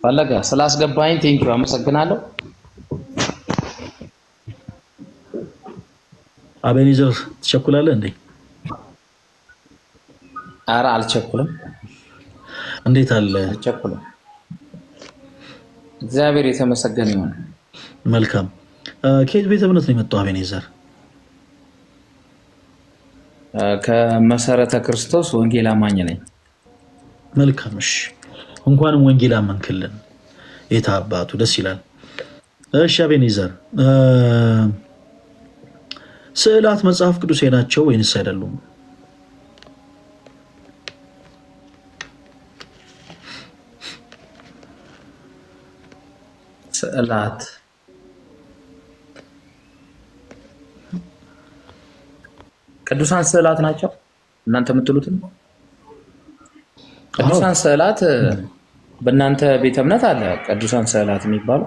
ፈለገ ስላስገባኝ ቴንኪው አመሰግናለሁ። አቤኔዘር ትቸኩላለህ እንዴ? ኧረ አልቸኩልም። እንዴት አለ? አልቸኩልም። እግዚአብሔር የተመሰገነ ይሁን። መልካም። ከየት ቤተ እምነት ነው የመጣው አቤኔዘር? ከመሰረተ ክርስቶስ ወንጌል አማኝ ነኝ። መልካም። እሺ እንኳንም ወንጌል አመንክልን። የታ አባቱ ደስ ይላል። እሺ አቤኔዘር ስዕላት መጽሐፍ ቅዱሴ ናቸው ወይንስ አይደሉም? ስዕላት ቅዱሳን ስዕላት ናቸው እናንተ የምትሉት? ቅዱሳን ስዕላት በእናንተ ቤተ እምነት አለ ቅዱሳን ስዕላት የሚባሉ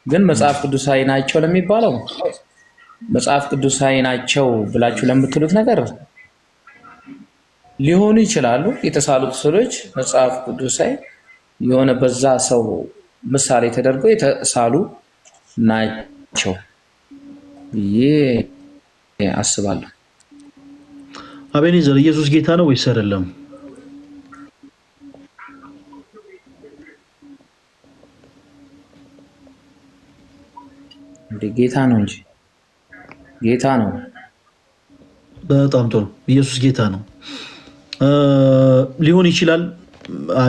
ግን መጽሐፍ ቅዱሳዊ ናቸው ለሚባለው መጽሐፍ ቅዱሳዊ ናቸው ብላችሁ ለምትሉት ነገር ሊሆኑ ይችላሉ። የተሳሉት ስዕሎች መጽሐፍ ቅዱሳዊ የሆነ በዛ ሰው ምሳሌ ተደርገው የተሳሉ ናቸው ብዬ አስባለሁ። አቤኔዘር ኢየሱስ ጌታ ነው ወይስ አይደለም? ጌታ ነው እንጂ ጌታ ነው። በጣም ጥሩ። ኢየሱስ ጌታ ነው። ሊሆን ይችላል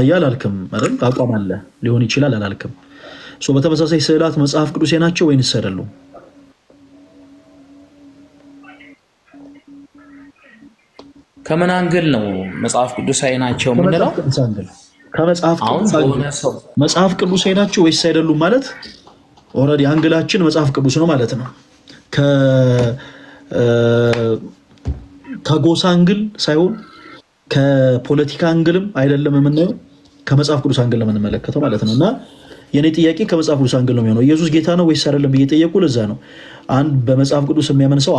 ያላልክም አይደል? አቋም አለ። ሊሆን ይችላል አላልክም። በተመሳሳይ ስዕላት መጽሐፍ ቅዱሴ ናቸው ወይንስ አይደሉም? ከምን አንግል ነው መጽሐፍ ቅዱሳዊ ናቸው የምንለው? መጽሐፍ ቅዱሳዊ ናቸው ወይስ አይደሉም ማለት ኦልሬዲ አንግላችን መጽሐፍ ቅዱስ ነው ማለት ነው። ከጎሳ አንግል ሳይሆን ከፖለቲካ አንግልም አይደለም የምናየው፣ ከመጽሐፍ ቅዱስ አንግል ነው የምንመለከተው ማለት ነው። እና የኔ ጥያቄ ከመጽሐፍ ቅዱስ አንግል ነው የሚሆነው። ኢየሱስ ጌታ ነው ወይስ አይደለም ብዬ ጠየቁ። ለዛ ነው አንድ በመጽሐፍ ቅዱስ የሚያምን ሰው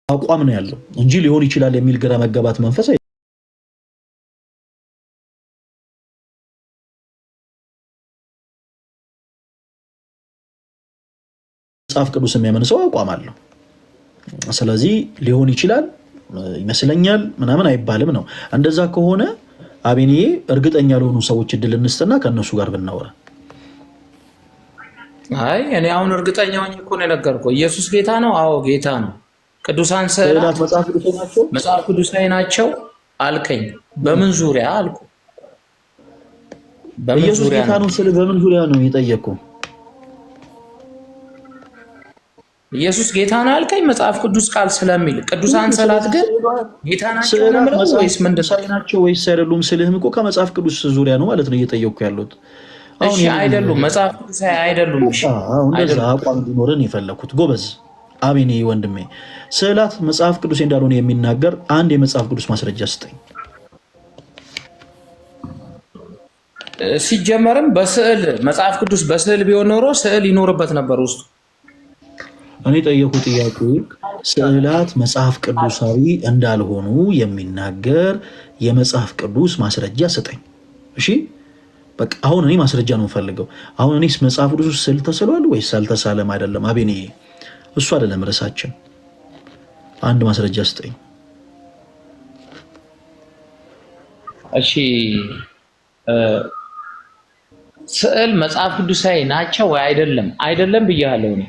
አቋም ነው ያለው እንጂ ሊሆን ይችላል የሚል ግራ መጋባት መንፈስ መጽሐፍ ቅዱስ የሚያምን ሰው አቋም አለው። ስለዚህ ሊሆን ይችላል ይመስለኛል ምናምን አይባልም ነው። እንደዛ ከሆነ አቤኔ እርግጠኛ ለሆኑ ሰዎች እድል እንስጥና ከነሱ ጋር ብናወራ። አይ እኔ አሁን እርግጠኛ ሆኜ እኮ ነው የነገርኩህ። ኢየሱስ ጌታ ነው። አዎ ጌታ ነው። ቅዱሳን ስዕላት መጽሐፍ ቅዱሳዊ ናቸው አልከኝ። በምን ዙሪያ አልኩ? ኢየሱስ ጌታ ነው ስል በምን ዙሪያ ነው የጠየቅኩህ? ኢየሱስ ጌታ ነው አልከኝ መጽሐፍ ቅዱስ ቃል ስለሚል። ቅዱሳን ስዕላት ግን ጌታ ናቸው ወይስ ምንድን ናቸው ወይስ አይደሉም ስልህም እኮ ከመጽሐፍ ቅዱስ ዙሪያ ነው ማለት ነው እየጠየቅኩ ያሉት። እሺ አይደሉም፣ መጽሐፍ ቅዱሳዊ አይደሉም። እሺ እንደዛ አቋም እንዲኖረን የፈለኩት ጎበዝ አቤኔ ወንድሜ። ስዕላት መጽሐፍ ቅዱስ እንዳልሆነ የሚናገር አንድ የመጽሐፍ ቅዱስ ማስረጃ ስጠኝ። ሲጀመርም በስዕል መጽሐፍ ቅዱስ በስዕል ቢሆን ኖሮ ስዕል ይኖርበት ነበር ውስጡ። እኔ ጠየቁ ጥያቄ ስዕላት መጽሐፍ ቅዱሳዊ እንዳልሆኑ የሚናገር የመጽሐፍ ቅዱስ ማስረጃ ስጠኝ። እሺ በቃ አሁን እኔ ማስረጃ ነው የምፈልገው። አሁን እኔስ መጽሐፍ ቅዱስ ውስጥ ስዕል ተስሏል ወይስ አልተሳለም? አይደለም አቤኔ፣ እሱ አይደለም ርዕሳችን። አንድ ማስረጃ ስጠኝ። እሺ ስዕል መጽሐፍ ቅዱሳዊ ናቸው ወይ አይደለም? አይደለም ብያለሁ እኔ።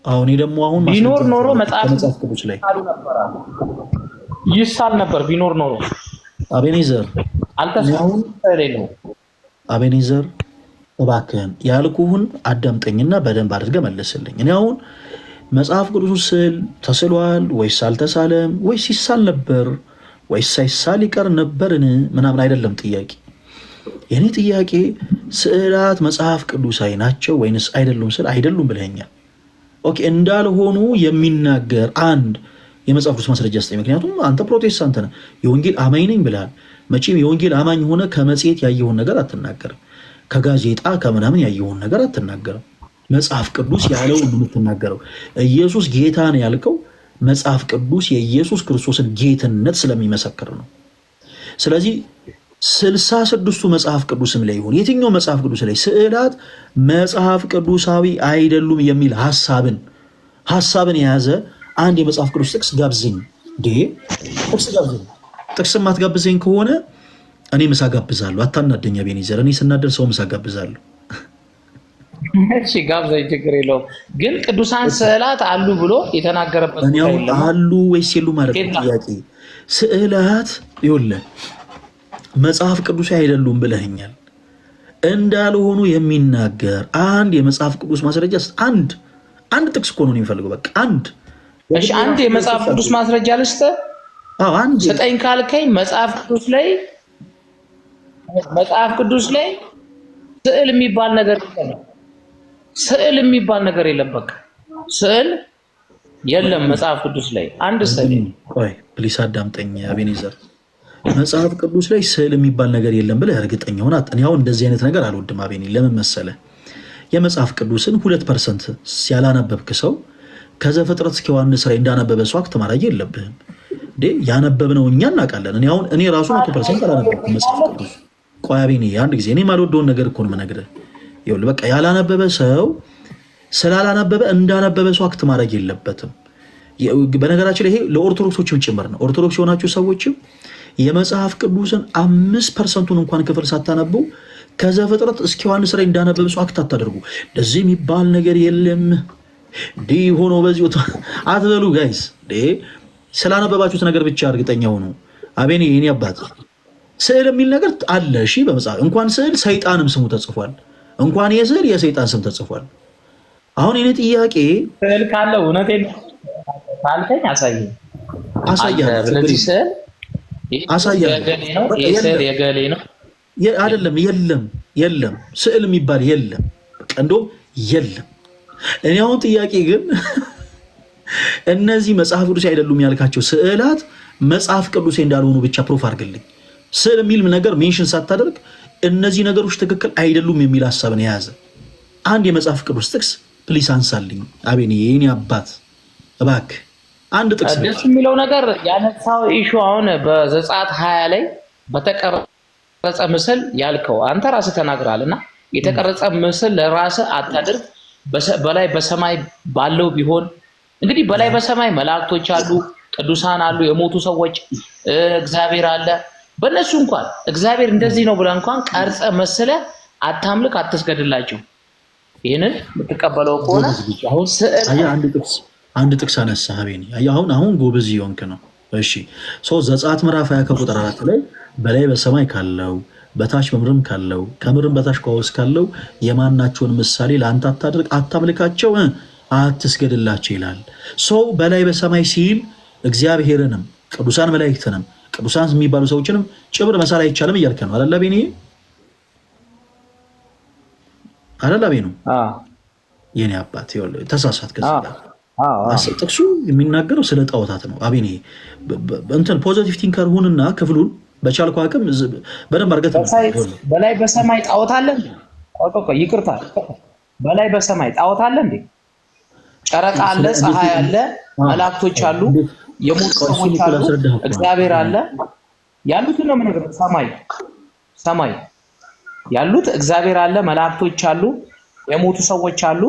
አሁን ደግሞ አሁን ቢኖር ኖሮ መጽሐፍ ቅዱስ ላይ ይሳል ነበር። ቢኖር ኖሮ አቤኔዘር አልተሳለም። አቤኔዘር እባክህን ያልኩህን አዳምጠኝና በደንብ አድርገህ መልስልኝ። እኔ አሁን መጽሐፍ ቅዱስ ስዕል ተስሏል ወይስ አልተሳለም ወይስ ይሳል ነበር ወይስ ሳይሳል ይቀር ነበርን ምናምን አይደለም ጥያቄ። የኔ ጥያቄ ስዕላት መጽሐፍ ቅዱሳዊ ናቸው ወይንስ አይደሉም ስል አይደሉም ብለኸኛል። ኦኬ እንዳልሆኑ የሚናገር አንድ የመጽሐፍ ቅዱስ ማስረጃ ስጠኝ። ምክንያቱም አንተ ፕሮቴስታንት ነህ፣ የወንጌል አማኝ ነኝ ብለሃል። መቼም የወንጌል አማኝ ሆነ ከመጽሔት ያየውን ነገር አትናገርም፣ ከጋዜጣ ከምናምን ያየውን ነገር አትናገርም። መጽሐፍ ቅዱስ ያለውን የምትናገረው ኢየሱስ ጌታ ነው ያልከው መጽሐፍ ቅዱስ የኢየሱስ ክርስቶስን ጌትነት ስለሚመሰክር ነው። ስለዚህ 66ቱ መጽሐፍ ቅዱስም ላይ ይሁን የትኛው መጽሐፍ ቅዱስ ላይ ስዕላት መጽሐፍ ቅዱሳዊ አይደሉም የሚል ሐሳብን የያዘ አንድ የመጽሐፍ ቅዱስ ጥቅስ ጋብዘኝ። ጥቅስ ጋብዘኝ። ጥቅስ ማትጋብዘኝ ከሆነ እኔ ምሳ ጋብዛለሁ። አታናደኛ ቤኒዘር። እኔ ስናደር ሰው ምሳ ጋብዛለሁ። እሺ ጋብዘኝ፣ ችግር የለውም። ግን ቅዱሳን ስዕላት አሉ ብሎ የተናገረበት አሉ ወይስ የሉ ማለት ነው ጥያቄ። ስዕላት ይኸውልህ መጽሐፍ ቅዱስ አይደሉም ብለኸኛል። እንዳልሆኑ የሚናገር አንድ የመጽሐፍ ቅዱስ ማስረጃ አንድ ጥቅስ እኮ ነው የሚፈልገው። በቃ አንድ የመጽሐፍ ቅዱስ ማስረጃ ልስጥህ። ስጠኝ ካልከኝ መጽሐፍ ቅዱስ ላይ ስዕል የሚባል ነገር የለም። ስዕል የሚባል ነገር የለም። በቃ ስዕል የለም መጽሐፍ ቅዱስ ላይ አንድ ስዕል። ቆይ ፕሊስ አዳምጠኝ አቤኔዘር። መጽሐፍ ቅዱስ ላይ ስዕል የሚባል ነገር የለም ብለህ እርግጠኛ ሆነ? ያው እንደዚህ አይነት ነገር አልወድም አቤኔ። ለምን መሰለህ? የመጽሐፍ ቅዱስን 2% ያላነበብክ ሰው ከዘፍጥረት እስከ ዮሐንስ ራዕይ እንዳነበበ ሰው አክት ማድረግ የለብህም። ያነበብነው እኛ እናውቃለን። እኔ ራሱ 100% አላነበብኩም መጽሐፍ ቅዱስ። ቆይ አቤኔ አንድ ጊዜ እኔ የማልወደውን ነገር እኮ ነው የምነግርህ። ይኸውልህ በቃ ያላነበበ ሰው ስላላነበበ እንዳነበበ ሰው አክት ማድረግ የለበትም። በነገራችን ላይ ይሄ ለኦርቶዶክሶችም ጭምር ነው። ኦርቶዶክስ የሆናችሁ ሰዎችም የመጽሐፍ ቅዱስን 5%ቱን እንኳን ክፍል ሳታነቡ ከዘፍጥረት እስከ ዮሐንስ ራዕይ እንዳነበበ ሰው አክት አታደርጉ። እንደዚህ የሚባል ነገር የለም እንዲህ ሆኖ በዚህ አትበሉ ጋይስ። ስላነበባችሁት ነገር ብቻ እርግጠኛ ሆኑ። አቤኔ የኔ አባት ስዕል የሚል ነገር አለ። እሺ በመጽሐፍ እንኳን ስዕል ሰይጣንም ስሙ ተጽፏል። እንኳን የስዕል የሰይጣን ስም ተጽፏል። አሁን የኔ ጥያቄ ስዕል ካለው እውነቴን ካልከኝ አሳየኝ። የገሌ ነው አይደለም። የለም ስዕል የሚባል የለም። እንደውም የለም። እኔ አሁን ጥያቄ ግን እነዚህ መጽሐፍ ቅዱስ አይደሉም ያልካቸው ስዕላት መጽሐፍ ቅዱስ እንዳልሆኑ ብቻ ፕሩፍ አድርግልኝ። ስዕል የሚል ነገር ሜንሽን ሳታደርግ እነዚህ ነገሮች ትክክል አይደሉም የሚል ሀሳብን የያዘ አንድ የመጽሐፍ ቅዱስ ጥቅስ ፕሊስ አንሳልኝ አቤኔ የኔ አባት እባክህ። አንድ ጥቅስ ደስ የሚለው ነገር ያነሳው ኢሹ አሁን በዘጸአት 20 ላይ በተቀረጸ ምስል ያልከው አንተ ራስህ ተናግራልና የተቀረጸ ምስል ለራስህ አታድርግ። በላይ በሰማይ ባለው ቢሆን እንግዲህ በላይ በሰማይ መላእክቶች አሉ፣ ቅዱሳን አሉ፣ የሞቱ ሰዎች እግዚአብሔር አለ። በእነሱ እንኳን እግዚአብሔር እንደዚህ ነው ብለህ እንኳን ቀርጸ መስለህ አታምልክ፣ አትስገድላቸው። ይህንን የምትቀበለው ከሆነ አንድ ጥቅስ አነሳ አቤኔ። አሁን ጎበዝ እየሆንክ ነው። እሺ ዘጸአት ምዕራፍ 20 ከቁጥር 4 ላይ በላይ በሰማይ ካለው በታች በምድርም ካለው ከምድርም በታች ከውሃ ካለው የማናቸውን ምሳሌ ለአንተ አታድርግ፣ አታምልካቸው፣ አትስገድላቸው ይላል። ሰው በላይ በሰማይ ሲል እግዚአብሔርንም ቅዱሳን መላእክትንም ቅዱሳን የሚባሉ ሰዎችንም ጭምር መሳል አይቻልም እያልከ ነው አይደል አቤኔ? አይደል አቤኔ? የኔ አባት ይኸውልህ ተሳሳት። ጥቅሱ የሚናገረው ስለ ጣዖታት ነው አቤኔ። ፖዚቲቭ ቲንከር ሁንና ክፍሉን በቻልኩ አቅም በደንብ አድርገህ በላይ በሰማይ ጣዖት አለ እንዴ? ይቅርታ፣ በላይ በሰማይ ጣዖት አለ እንዴ? ጨረቃ አለ፣ ፀሐይ አለ፣ መላእክቶች አሉ፣ የሞቱ ሰዎች አሉ፣ እግዚአብሔር አለ። ያሉትን ነው የምነግርህ። ሰማይ ያሉት እግዚአብሔር አለ፣ መላእክቶች አሉ፣ የሞቱ ሰዎች አሉ፣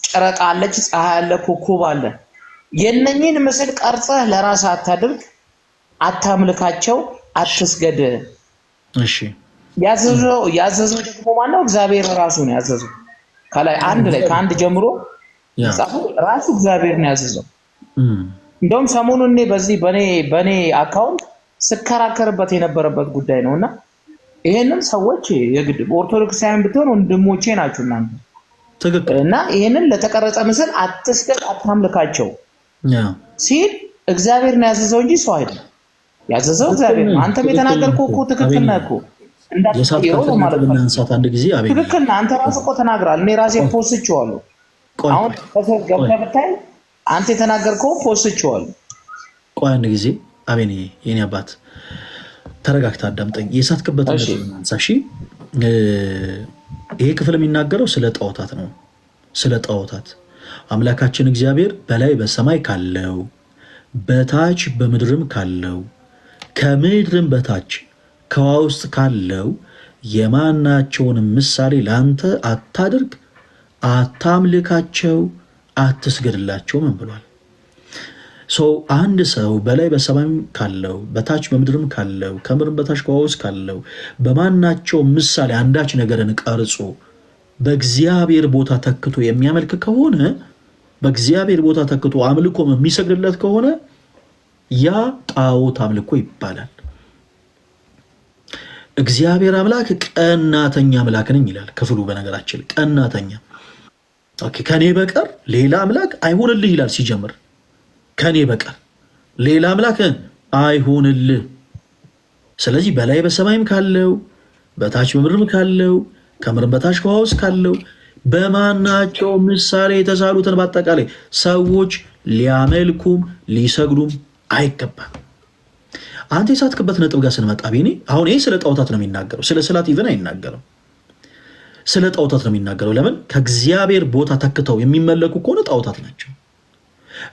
ጨረቃ አለች፣ ፀሐይ አለ፣ ኮከብ አለ። የነኝን ምስል ቀርጸህ ለራስህ አታድርግ፣ አታምልካቸው፣ አትስገድ። እሺ ያዘዘው ደግሞ ማነው? እግዚአብሔር ራሱ ነው ያዘዘው። ከላይ ከአንድ ጀምሮ ራሱ እግዚአብሔር ነው ያዘዘው። እንደውም ሰሞኑን እኔ በኔ አካውንት ስከራከርበት የነበረበት ጉዳይ ነውና ይሄንን ሰዎች የግድ ኦርቶዶክሳውያን ብትሆን ወንድሞቼ ናችሁ እናንተ ትክክል። እና ይሄንን ለተቀረጸ ምስል አትስገድ፣ አታምልካቸው ሲል እግዚአብሔር ነው ያዘዘው እንጂ ሰው አይደለም ያዘዘው፣ እግዚአብሔር ነው። አንተም የተናገርከው እኮ ትክክል ነህ እኮ እንዳትቀየው ማለት ነው። አንድ ጊዜ አቤኔ ትክክል ነህ። አንተ ራስህ እኮ ተናግራል። እኔ ራሴ ፖስትቼዋለሁ። አሁን ገብተህ ብታይ አንተ የተናገርከው ፖስትቼዋለሁ። ቆይ አንድ ጊዜ አቤኔ የኔ አባት ተረጋግተህ አዳምጠኝ። የሳትክበት አንሳ። እሺ ይሄ ክፍል የሚናገረው ስለ ጣዖታት ነው። ስለ ጣዖታት አምላካችን እግዚአብሔር በላይ በሰማይ ካለው በታች በምድርም ካለው ከምድርም በታች ከውሃ ውስጥ ካለው የማናቸውንም ምሳሌ ለአንተ አታድርግ፣ አታምልካቸው፣ አትስገድላቸውም ብሏል። አንድ ሰው በላይ በሰማይም ካለው በታች በምድርም ካለው ከምድርም በታች ከውሃ ውስጥ ካለው በማናቸው ምሳሌ አንዳች ነገርን ቀርጾ በእግዚአብሔር ቦታ ተክቶ የሚያመልክ ከሆነ በእግዚአብሔር ቦታ ተክቶ አምልኮም የሚሰግድለት ከሆነ ያ ጣዖት አምልኮ ይባላል። እግዚአብሔር አምላክ ቀናተኛ አምላክ ነኝ ይላል ክፍሉ። በነገራችን ቀናተኛ ከኔ በቀር ሌላ አምላክ አይሆንልህ ይላል ሲጀምር። ከኔ በቀር ሌላ አምላክ አይሆንልህ። ስለዚህ በላይ በሰማይም ካለው በታች በምድርም ካለው ከምድርም በታች ከውሃ ውስጥ ካለው በማናቸው ምሳሌ የተሳሉትን በአጠቃላይ ሰዎች ሊያመልኩም ሊሰግዱም አይገባም። አንተ የሳትክበት ነጥብ ጋር ስንመጣ ቤኔ አሁን ይህ ስለ ጣዖታት ነው የሚናገረው። ስለ ስላት ኢቨን አይናገርም። ስለ ጣዖታት ነው የሚናገረው። ለምን? ከእግዚአብሔር ቦታ ተክተው የሚመለኩ ከሆነ ጣዖታት ናቸው።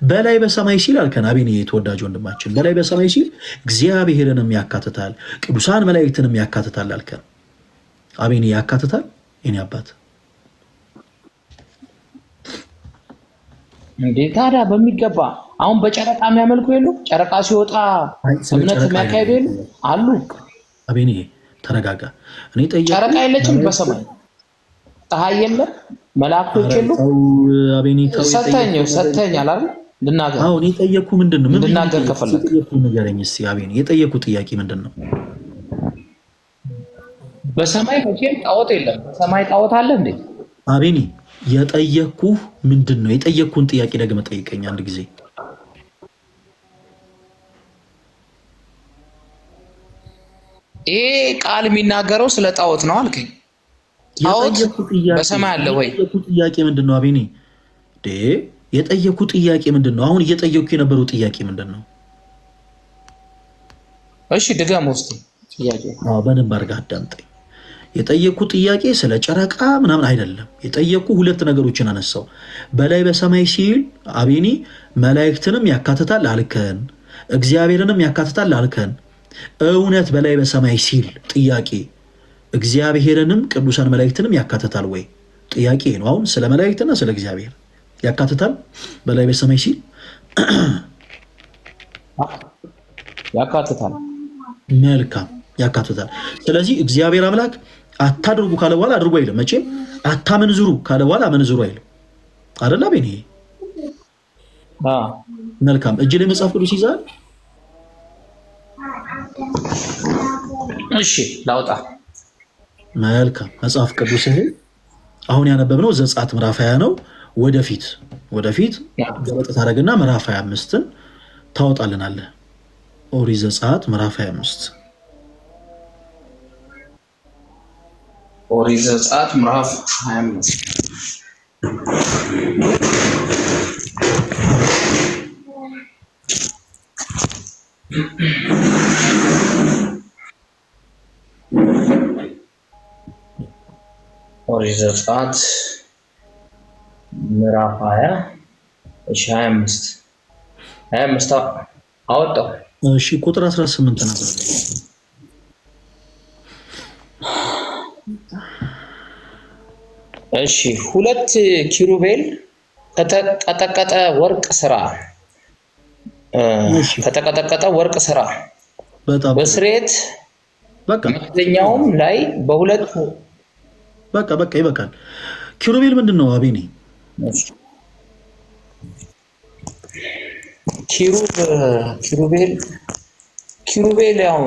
በላይ በሰማይ ሲል አልከን አቤኔ፣ የተወዳጅ ወንድማችን፣ በላይ በሰማይ ሲል እግዚአብሔርንም ያካትታል፣ ቅዱሳን መላእክትንም ያካትታል አልከን አቤኔ። ያካትታል የኔ አባት እንዴ? ታዲያ በሚገባ አሁን በጨረቃ የሚያመልኩ የሉ? ጨረቃ ሲወጣ እምነት የሚያካሄዱ የሉ አሉ? አቤኔ ተረጋጋ። እኔ ጨረቃ የለችም በሰማይ ፀሐይ የለም መላእክቶች የሉ? አቤኔ ሰተኛል አይደል? ልናገር። አሁን የጠየኩ ምንድን ነው? ልናገር ከፈለክ ንገረኝ እስኪ አቤኔ። የጠየኩ ጥያቄ ምንድን ነው? በሰማይ መቼም ጣዖት የለም። በሰማይ ጣዖት አለ እንዴ? አቤኔ የጠየኩህ ምንድን ነው? የጠየኩን ጥያቄ ደግመህ ጠይቀኝ አንድ ጊዜ። ይሄ ቃል የሚናገረው ስለ ጣዖት ነው አልከኝ። ጣዖት በሰማይ አለ ወይ? የጠየኩ ጥያቄ ምንድን ነው አቤኔ? የጠየኩ ጥያቄ ምንድን ነው? አሁን እየጠየኩ የነበረው ጥያቄ ምንድን ነው? እሺ ድገም ውስጥ ጥያቄ። በደንብ አድርገህ አዳምጠኝ። የጠየኩ ጥያቄ ስለ ጨረቃ ምናምን አይደለም። የጠየኩ ሁለት ነገሮችን አነሳው። በላይ በሰማይ ሲል አቤኔ መላእክትንም ያካትታል አልከን፣ እግዚአብሔርንም ያካትታል አልከን። እውነት በላይ በሰማይ ሲል ጥያቄ እግዚአብሔርንም ቅዱሳን መላእክትንም ያካትታል ወይ? ጥያቄ ነው። አሁን ስለ መላእክትና ስለ እግዚአብሔር ያካትታል በላይ በሰማይ ሲል? ያካትታል። መልካም ያካትታል። ስለዚህ እግዚአብሔር አምላክ አታድርጉ ካለ በኋላ አድርጉ አይልም። መቼም አታመንዝሩ ካለ በኋላ አመንዝሩ አይልም። አይደል አቤኔ? መልካም። እጅ ላይ መጽሐፍ ቅዱስ ይዛል? እሺ ላውጣ። መልካም። መጽሐፍ ቅዱስ አሁን ያነበብነው ዘጸአት ምዕራፍ 20 ነው። ወደፊት ገለጥ ታደርግና ምዕራፍ 25ን ታወጣልናለህ። ኦሪት ዘጸአት ምዕራፍ 25 ኦሪት ዘጸአት ምዕራፍ 25 ኦሪት ዘጸአት ምዕራፍ 20 እሺ 25 አወጣው። እሺ ቁጥር 18 ነው። እሺ ሁለት ኪሩቤል ከተቀጠቀጠ ወርቅ ስራ በስሬት መክደኛውም ላይ በሁለት በቃ ይበቃል። ኪሩቤል ምንድን ነው አቤኔ? ኪሩቤል ያው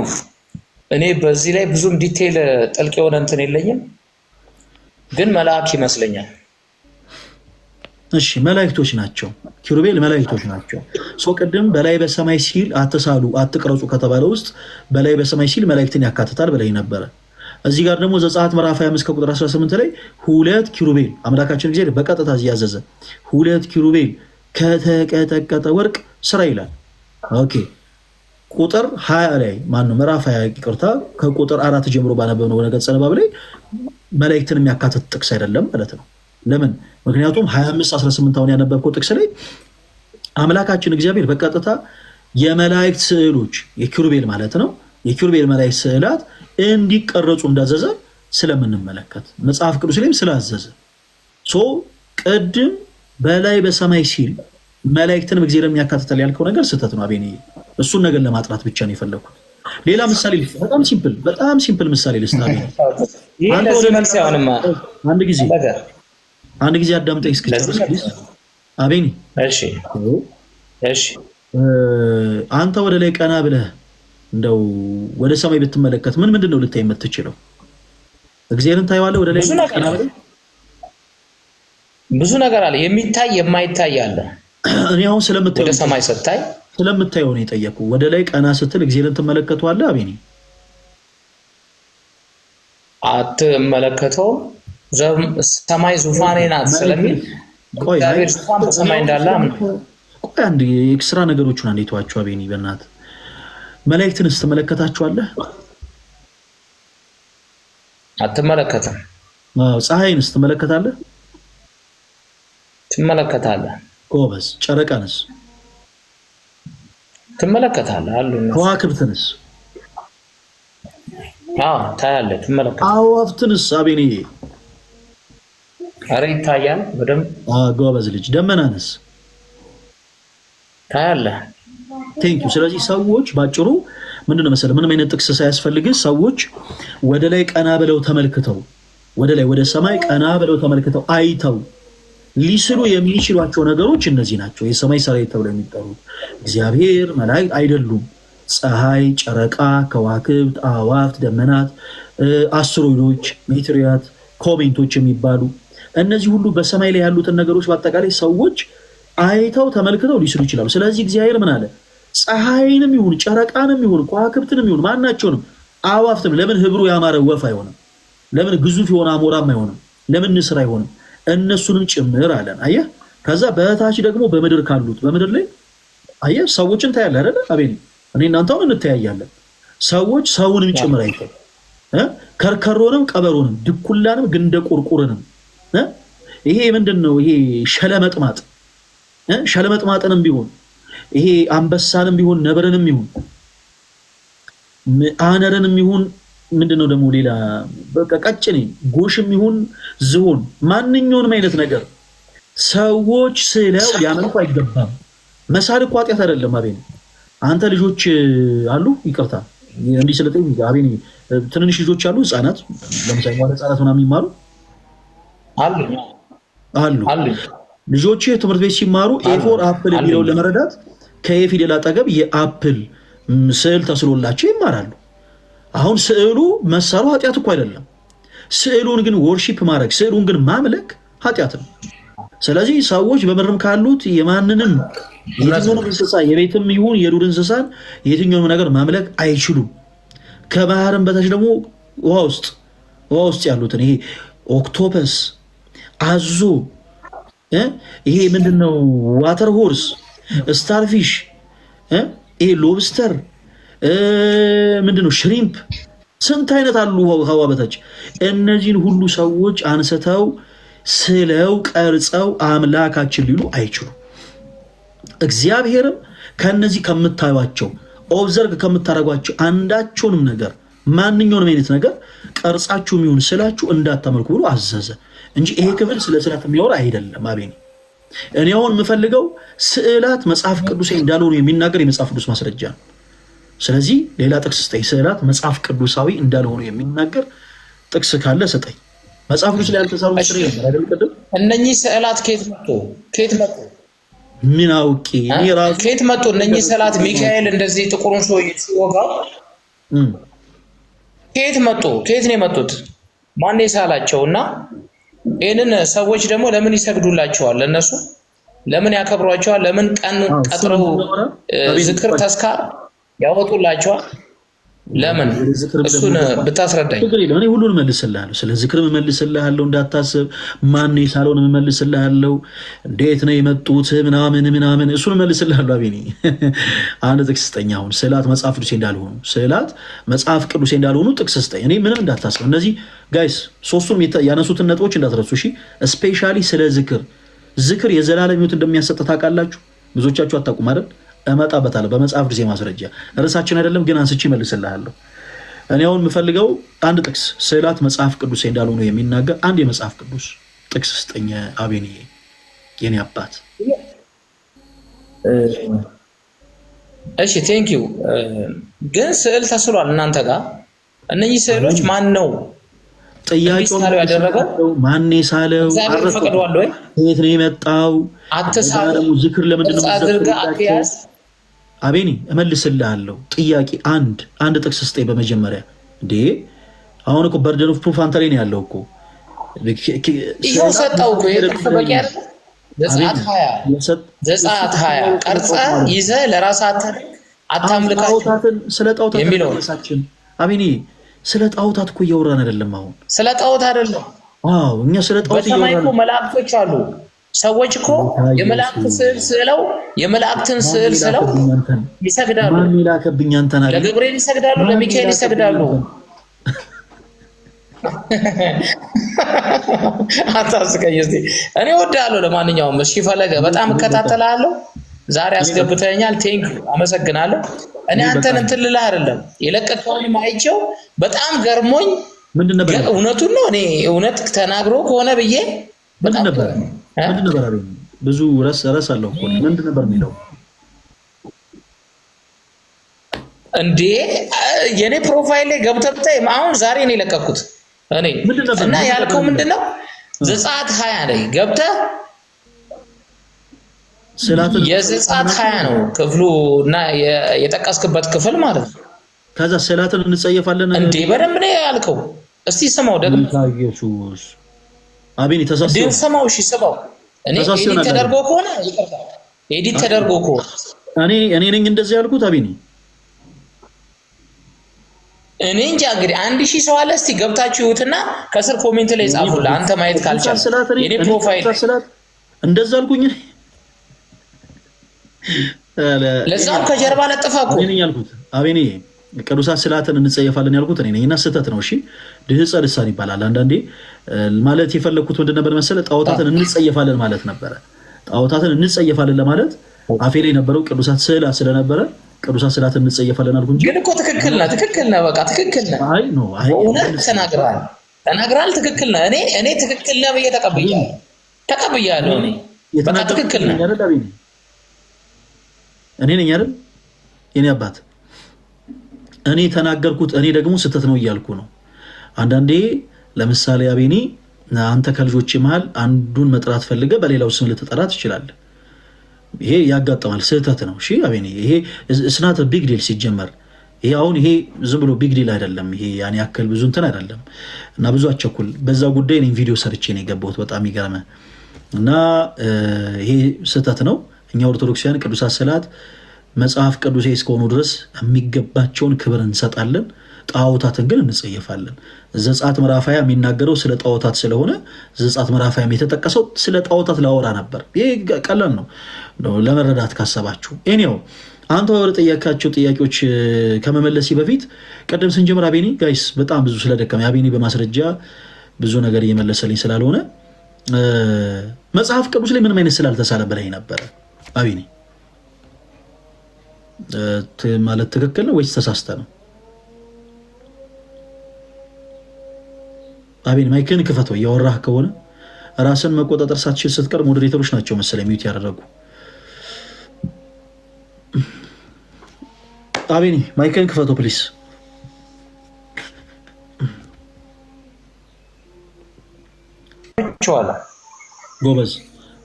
እኔ በዚህ ላይ ብዙም ዲቴይል ጥልቅ የሆነ እንትን የለኝም፣ ግን መልአክ ይመስለኛል። እሺ መላእክቶች ናቸው። ኪሩቤል መላእክቶች ናቸው። ቅድም በላይ በሰማይ ሲል አትሳሉ አትቅረጹ ከተባለ ውስጥ በላይ በሰማይ ሲል መላእክትን ያካትታል ብለኝ ነበረ። እዚህ ጋር ደግሞ ዘጸአት ምዕራፍ 25 ከቁጥር 18 ላይ ሁለት ኪሩቤል አምላካችን እግዚአብሔር በቀጥታ እያዘዘ ሁለት ኪሩቤል ከተቀጠቀጠ ወርቅ ስራ ይላል። ኦኬ ቁጥር 20 ላይ ማነው ምዕራፍ 20 ይቅርታ፣ ከቁጥር 4 ጀምሮ ባነበብነው ገጸ ንባብ ላይ መላእክትን የሚያካትት ጥቅስ አይደለም ማለት ነው። ለምን? ምክንያቱም 25 18 አሁን ያነበብከው ጥቅስ ላይ አምላካችን እግዚአብሔር በቀጥታ የመላእክት ስዕሎች የኪሩቤል ማለት ነው የኪሩቤል መላእክት ስዕላት እንዲቀረጹ እንዳዘዘ ስለምንመለከት መጽሐፍ ቅዱስ ላይም ስላዘዘ ቅድም በላይ በሰማይ ሲል መላእክትንም እግዚአብሔር የሚያካትታል ያልከው ነገር ስህተት ነው። አቤኔ እሱን ነገር ለማጥራት ብቻ ነው የፈለኩት። ሌላ ምሳሌ በጣም ሲምፕል ምሳሌ ልስጥ። አንድ ጊዜ አዳምጠኝ እስክጨርስ አቤኔ። አንተ ወደ ላይ ቀና ብለህ እንደው ወደ ሰማይ ብትመለከት ምንድን ነው ልታይ የምትችለው? እግዚአብሔርን ታየዋለህ? ወደ ላይ ቀና ብለህ ብዙ ነገር አለ፣ የሚታይ የማይታይ አለ። እኔ አሁን ወደ ሰማይ ስታይ ስለምታየው ነው የጠየኩህ። ወደ ላይ ቀና ስትል እግዚአብሔርን ትመለከተዋለህ? አቤኔ አትመለከተውም። ሰማይ ዙፋኔ ናት ስለሚል እግዚአብሔር ዙፋን በሰማይ እንዳለ ቆይ አንድ የኤክስትራ ነገሮችን አንዴ ተዋቸው አቤኔ በእናትህ። መላእክትንስ ትመለከታቸዋለህ? አትመለከትም። ፀሐይንስ ትመለከታለህ? ትመለከታለህ። ጎበዝ። ጨረቃንስ ትመለከታለህ? አሉ። ከዋክብትንስ? ታያለህ፣ ትመለከታለህ። አዋፍትንስ? አቤኔ ኧረ ይታያል በደምብ። ጎበዝ ልጅ። ደመናንስ? ታያለህ። ቴንክ ዩ። ስለዚህ ሰዎች ባጭሩ ምንድነው መሰለህ ምንም አይነት ጥቅስ ሳያስፈልግህ ሰዎች ወደ ላይ ቀና ብለው ተመልክተው ወደ ላይ ወደ ሰማይ ቀና ብለው ተመልክተው አይተው ሊስሉ የሚችሏቸው ነገሮች እነዚህ ናቸው። የሰማይ ሰራዊት ተብለው የሚጠሩት እግዚአብሔር መላእክት አይደሉም። ፀሐይ፣ ጨረቃ፣ ከዋክብት፣ አዋፍት፣ ደመናት፣ አስትሮይዶች፣ ሜትሪያት፣ ኮሜንቶች የሚባሉ እነዚህ ሁሉ በሰማይ ላይ ያሉትን ነገሮች በአጠቃላይ ሰዎች አይተው ተመልክተው ሊስሉ ይችላሉ። ስለዚህ እግዚአብሔር ምን አለ? ፀሐይንም ይሁን ጨረቃንም ይሁን ከዋክብትንም ይሁን ማናቸውንም አዋፍትም ለምን ህብሩ ያማረ ወፍ አይሆንም? ለምን ግዙፍ የሆነ አሞራም አይሆንም? ለምን ንስር አይሆንም? እነሱንም ጭምር አለን። አየህ። ከዛ በታች ደግሞ በምድር ካሉት በምድር ላይ አየህ ሰዎችን ታያለህ አይደል? አቤኔ እኔ እናንተ አሁን እንተያያለን። ሰዎች ሰውንም ጭምር አይተው ከርከሮንም ቀበሮንም ድኩላንም ግንደ ቁርቁርንም ይሄ ምንድነው? ይሄ ሸለመጥማጥንም ቢሆን ይሄ አንበሳንም ቢሆን ነብርንም ይሁን አነርንም ይሁን ምንድነው ደግሞ ሌላ በቃ ቀጭኔ ጎሽም ይሁን ዝሆን ማንኛውንም አይነት ነገር ሰዎች ስለው ሊያመልኩ አይገባም። መሳል እኮ ኃጢአት አይደለም። አቤኔ አንተ ልጆች አሉ ይቅርታ እንዲህ ስለጠኝ አቤኔ ትንንሽ ልጆች አሉ ህፃናት ለምሳሌ ማለት ህፃናት ምናምን የሚማሩ አሉ ልጆች ትምህርት ቤት ሲማሩ ኤፎር አፕል የሚለውን ለመረዳት ከኤ ፊደል አጠገብ የአፕል ስዕል ተስሎላቸው ይማራሉ። አሁን ስዕሉ መሳሉ ኃጢአት እኮ አይደለም። ስዕሉን ግን ወርሺፕ ማድረግ ስዕሉን ግን ማምለክ ኃጢአት ነው። ስለዚህ ሰዎች በምድርም ካሉት የማንንም የትኛውንም እንስሳ የቤትም ይሁን የዱር እንስሳን የትኛውንም ነገር ማምለክ አይችሉም። ከባህርም በታች ደግሞ ውሃ ውስጥ ያሉትን ይሄ ኦክቶፐስ፣ አዞ፣ ይሄ ምንድነው ዋተር ሆርስ፣ ስታርፊሽ፣ ይሄ ሎብስተር ምንድነው ሽሪምፕ፣ ስንት አይነት አሉ ውሃ በታች። እነዚህን ሁሉ ሰዎች አንስተው ስለው ቀርጸው አምላካችን ሊሉ አይችሉም። እግዚአብሔርም ከነዚህ ከምታዩቸው ኦብዘርቭ ከምታደርጓቸው አንዳቸውንም ነገር ማንኛውንም አይነት ነገር ቀርጻችሁ የሚሆን ስላችሁ እንዳታመልኩ ብሎ አዘዘ እንጂ ይሄ ክፍል ስለ ስዕላት የሚያወራ አይደለም። አቤኔ እኔ አሁን የምፈልገው ስዕላት መጽሐፍ ቅዱሳዊ እንዳልሆኑ የሚናገር የመጽሐፍ ቅዱስ ማስረጃ ነው። ስለዚህ ሌላ ጥቅስ ስጠኝ። ስዕላት መጽሐፍ ቅዱሳዊ እንዳልሆኑ የሚናገር ጥቅስ ካለ ስጠኝ። መጽሐፍ ቅዱስ ላይ ያልተሰሩ ስለ ነበር አይደል? ቅድም እነኚህ ስዕላት ከየት መጡ? ምን አውቄ እኔ ራሱ ከየት መጡ እነኚህ ስዕላት? ሚካኤል እንደዚህ ጥቁሩን ሰው ሲወጋው ከየት መጡ? ከየት ነው የመጡት? ማን የሳላቸው? እና ይህንን ሰዎች ደግሞ ለምን ይሰግዱላቸዋል? ለነሱ ለምን ያከብሯቸዋል? ለምን ቀን ቀጥረው ዝክር ተስካር ያወጡላቸዋል? ለምን? እሱን ብታስረዳኝ። እኔ ሁሉን እመልስልሃለሁ። ስለ ዝክርም እመልስልሃለሁ፣ እንዳታስብ። ማን የሳለውን እመልስልሃለሁ፣ እንዴት ነው የመጡት ምናምን እሱን እመልስልሃለሁ። አቤኔ አንድ ጥቅስ ስጠኝ። አሁን ስዕላት መጽሐፍ ቅዱሴ እንዳልሆኑ ጥቅስ ስጠኝ። እኔ ምንም እንዳታስብ። እነዚህ ጋይስ ሶስቱም ያነሱትን ነጥቦች እንዳትረሱ እሺ። ስፔሻሊ ስለ ዝክር የዘላለም ሕይወት እንደሚያሰጥ ታውቃላችሁ? ብዙዎቻችሁ አታውቁም አይደል? እመጣበታለሁ በመጽሐፍ ጊዜ ማስረጃ ርዕሳችን አይደለም ግን አንስቼ እመልስልሃለሁ። እኔ አሁን የምፈልገው አንድ ጥቅስ ስዕላት መጽሐፍ ቅዱስ እንዳልሆኑ የሚናገር አንድ የመጽሐፍ ቅዱስ ጥቅስ ስጠኝ አቤንዬ የኔ አባት። እሺ ቴንኪው። ግን ስዕል ተስሏል እናንተ ጋር። እነዚህ ስዕሎች ማን ነው ጥያቄው ያደረገው? ማን የሳለው? ፈቅዷል ወይ? የት ነው የመጣው? አትሳለው። ዝክር ለምንድን ነው የምትዘክሩላቸው? አቤኒ እመልስልሃለሁ። ጥያቄ አንድ ጥቅስ ስጠኝ በመጀመሪያ። እንዴ አሁን እኮ በርደን ኦፍ ፕሩፍ አንተ ላይ ነው ያለው እኮ። ይኸው ሰጠው እኮ የጥቅስ በቂ አይደለም። ዘጸአት 20 ቀርጸህ ይዘህ ለራስህ አታምልካቸው ስለ ጣዖታት የሚለው አቤኒ ስለ ጣዖታት እኮ እያወራን አይደለም። አሁን ስለ ጣዖት አይደለም። አዎ እኛ ስለ ጣዖት በሰማይ እኮ መላእክቶች አሉ። ሰዎች እኮ የመላእክት ስዕል ስለው የመላእክትን ስዕል ስለው ይሰግዳሉ። ማን ይላከብኝ አንተና? ለገብርኤል ይሰግዳሉ፣ ለሚካኤል ይሰግዳሉ። አታስቀኝ እስኪ። እኔ እወድሃለሁ። ለማንኛውም እሺ ፈለገ በጣም እከታተልሃለሁ። ዛሬ አስገብተኛል። ቴንክ አመሰግናለሁ። እኔ አንተን እንትን ልልህ አይደለም የለቀቀውን ማይቸው በጣም ገርሞኝ እውነቱን ነው። እኔ እውነት ተናግሮ ከሆነ ብዬ ምንድን ነበር አለኝ። ብዙ ረስ አለው እኮ ምንድን ነበር የሚለው እንዴ? የኔ ፕሮፋይል ላይ ገብተህ ብታይ አሁን ዛሬ ነው የለቀኩት እኔ እና ያልከው ምንድነው? ዘጸአት 20 ላይ ገብተህ የዘጸአት 20 ነው ክፍሉ እና የጠቀስክበት ክፍል ማለት ነው። ከዛ ስዕላትን እንጸየፋለን እንዴ? በደንብ ነው ያልከው። እስቲ ስማው ደግሞ ኢየሱስ አቤኒ ተሳስተው ግን ስማው። እሺ ስማው። እኔ ኤዲት ተደርጎ ከሆነ ይቅርታ፣ ኤዲት ተደርጎ ከሆነ እኔ ነኝ እንደዚህ ያልኩት አቤኒ። እኔ እንጃ እንግዲህ 1000 ሰው አለ። እስቲ ገብታችሁ ይሁትና ከስር ኮሜንት ላይ ጻፉልህ። አንተ ማየት ካልቻልክ የኔ ፕሮፋይል እንደዛ አልኩኝ። ለዛም ከጀርባ ለጥፋ እኮ እኔ ነኝ ያልኩት አቤኒ። ቅዱሳት ስዕላትን እንጸየፋለን ያልኩት እኔ ነኝ እና ስህተት ነው። እሺ ድህጸ ልሳን ይባላል። አንዳንዴ ማለት የፈለኩት ምንድን ነበር መሰለህ? ጣዖታትን እንጸየፋለን ማለት ነበረ። ጣዖታትን እንጸየፋለን ለማለት አፌ ላይ የነበረው ቅዱሳት ስዕላት ስለነበረ ቅዱሳት ስዕላትን እንጸየፋለን አልኩ እንጂ። ግን እኮ ትክክል ነህ፣ በቃ ትክክል ነህ። አይ ኖ አይ እውነት ተናግራል፣ ትክክል ነህ። እኔ ትክክል ነህ ብዬ ተቀብያለሁ። እኔ በቃ ትክክል ነህ። እኔ ነኝ አይደል የኔ አባት። እኔ ተናገርኩት፣ እኔ ደግሞ ስህተት ነው እያልኩ ነው። አንዳንዴ ለምሳሌ አቤኒ አንተ ከልጆች መሃል አንዱን መጥራት ፈልገህ በሌላው ስም ልትጠራ ትችላለህ። ይሄ ያጋጥማል፣ ስህተት ነው። እሺ አቤኒ፣ ይሄ እስናት ቢግ ዲል ሲጀመር ይሄ አሁን ይሄ ዝም ብሎ ቢግ ዲል አይደለም። ይሄ ያን ያክል ብዙ እንትን አይደለም እና ብዙ አቸኩል። በዛ ጉዳይ እኔም ቪዲዮ ሰርቼ ነው የገባሁት። በጣም ይገርምህ እና ይሄ ስህተት ነው። እኛ ኦርቶዶክሳውያን ቅዱሳት ስዕላት መጽሐፍ ቅዱሴ እስከሆኑ ድረስ የሚገባቸውን ክብር እንሰጣለን። ጣዖታትን ግን እንጸየፋለን። ዘጸአት ምዕራፍ 20 የሚናገረው ስለ ጣዖታት ስለሆነ ዘጸአት ምዕራፍ 20 የተጠቀሰው ስለ ጣዖታት ላወራ ነበር። ይሄ ቀላል ነው ለመረዳት ካሰባችሁ። ኤኒው አንተ ወደ ጠየቃቸው ጥያቄዎች ከመመለሴ በፊት ቀደም ስንጀምር አቤኒ ጋይስ በጣም ብዙ ስለደከመ አቤኒ በማስረጃ ብዙ ነገር እየመለሰልኝ ስላልሆነ መጽሐፍ ቅዱስ ላይ ምንም አይነት ስላልተሳለ ብለኝ ነበረ አቤኒ። ማለት ትክክል ነው ወይስ ተሳስተ ነው? አቤኒ ማይክን ክፈተው። እያወራህ ከሆነ ራስን መቆጣጠር ሳትችል ስትቀር ሞዴሬተሮች ናቸው መሰለኝ ሚዩት ያደረጉ። አቤኒ ማይክን ክፈተው ፕሊስ። ጎበዝ።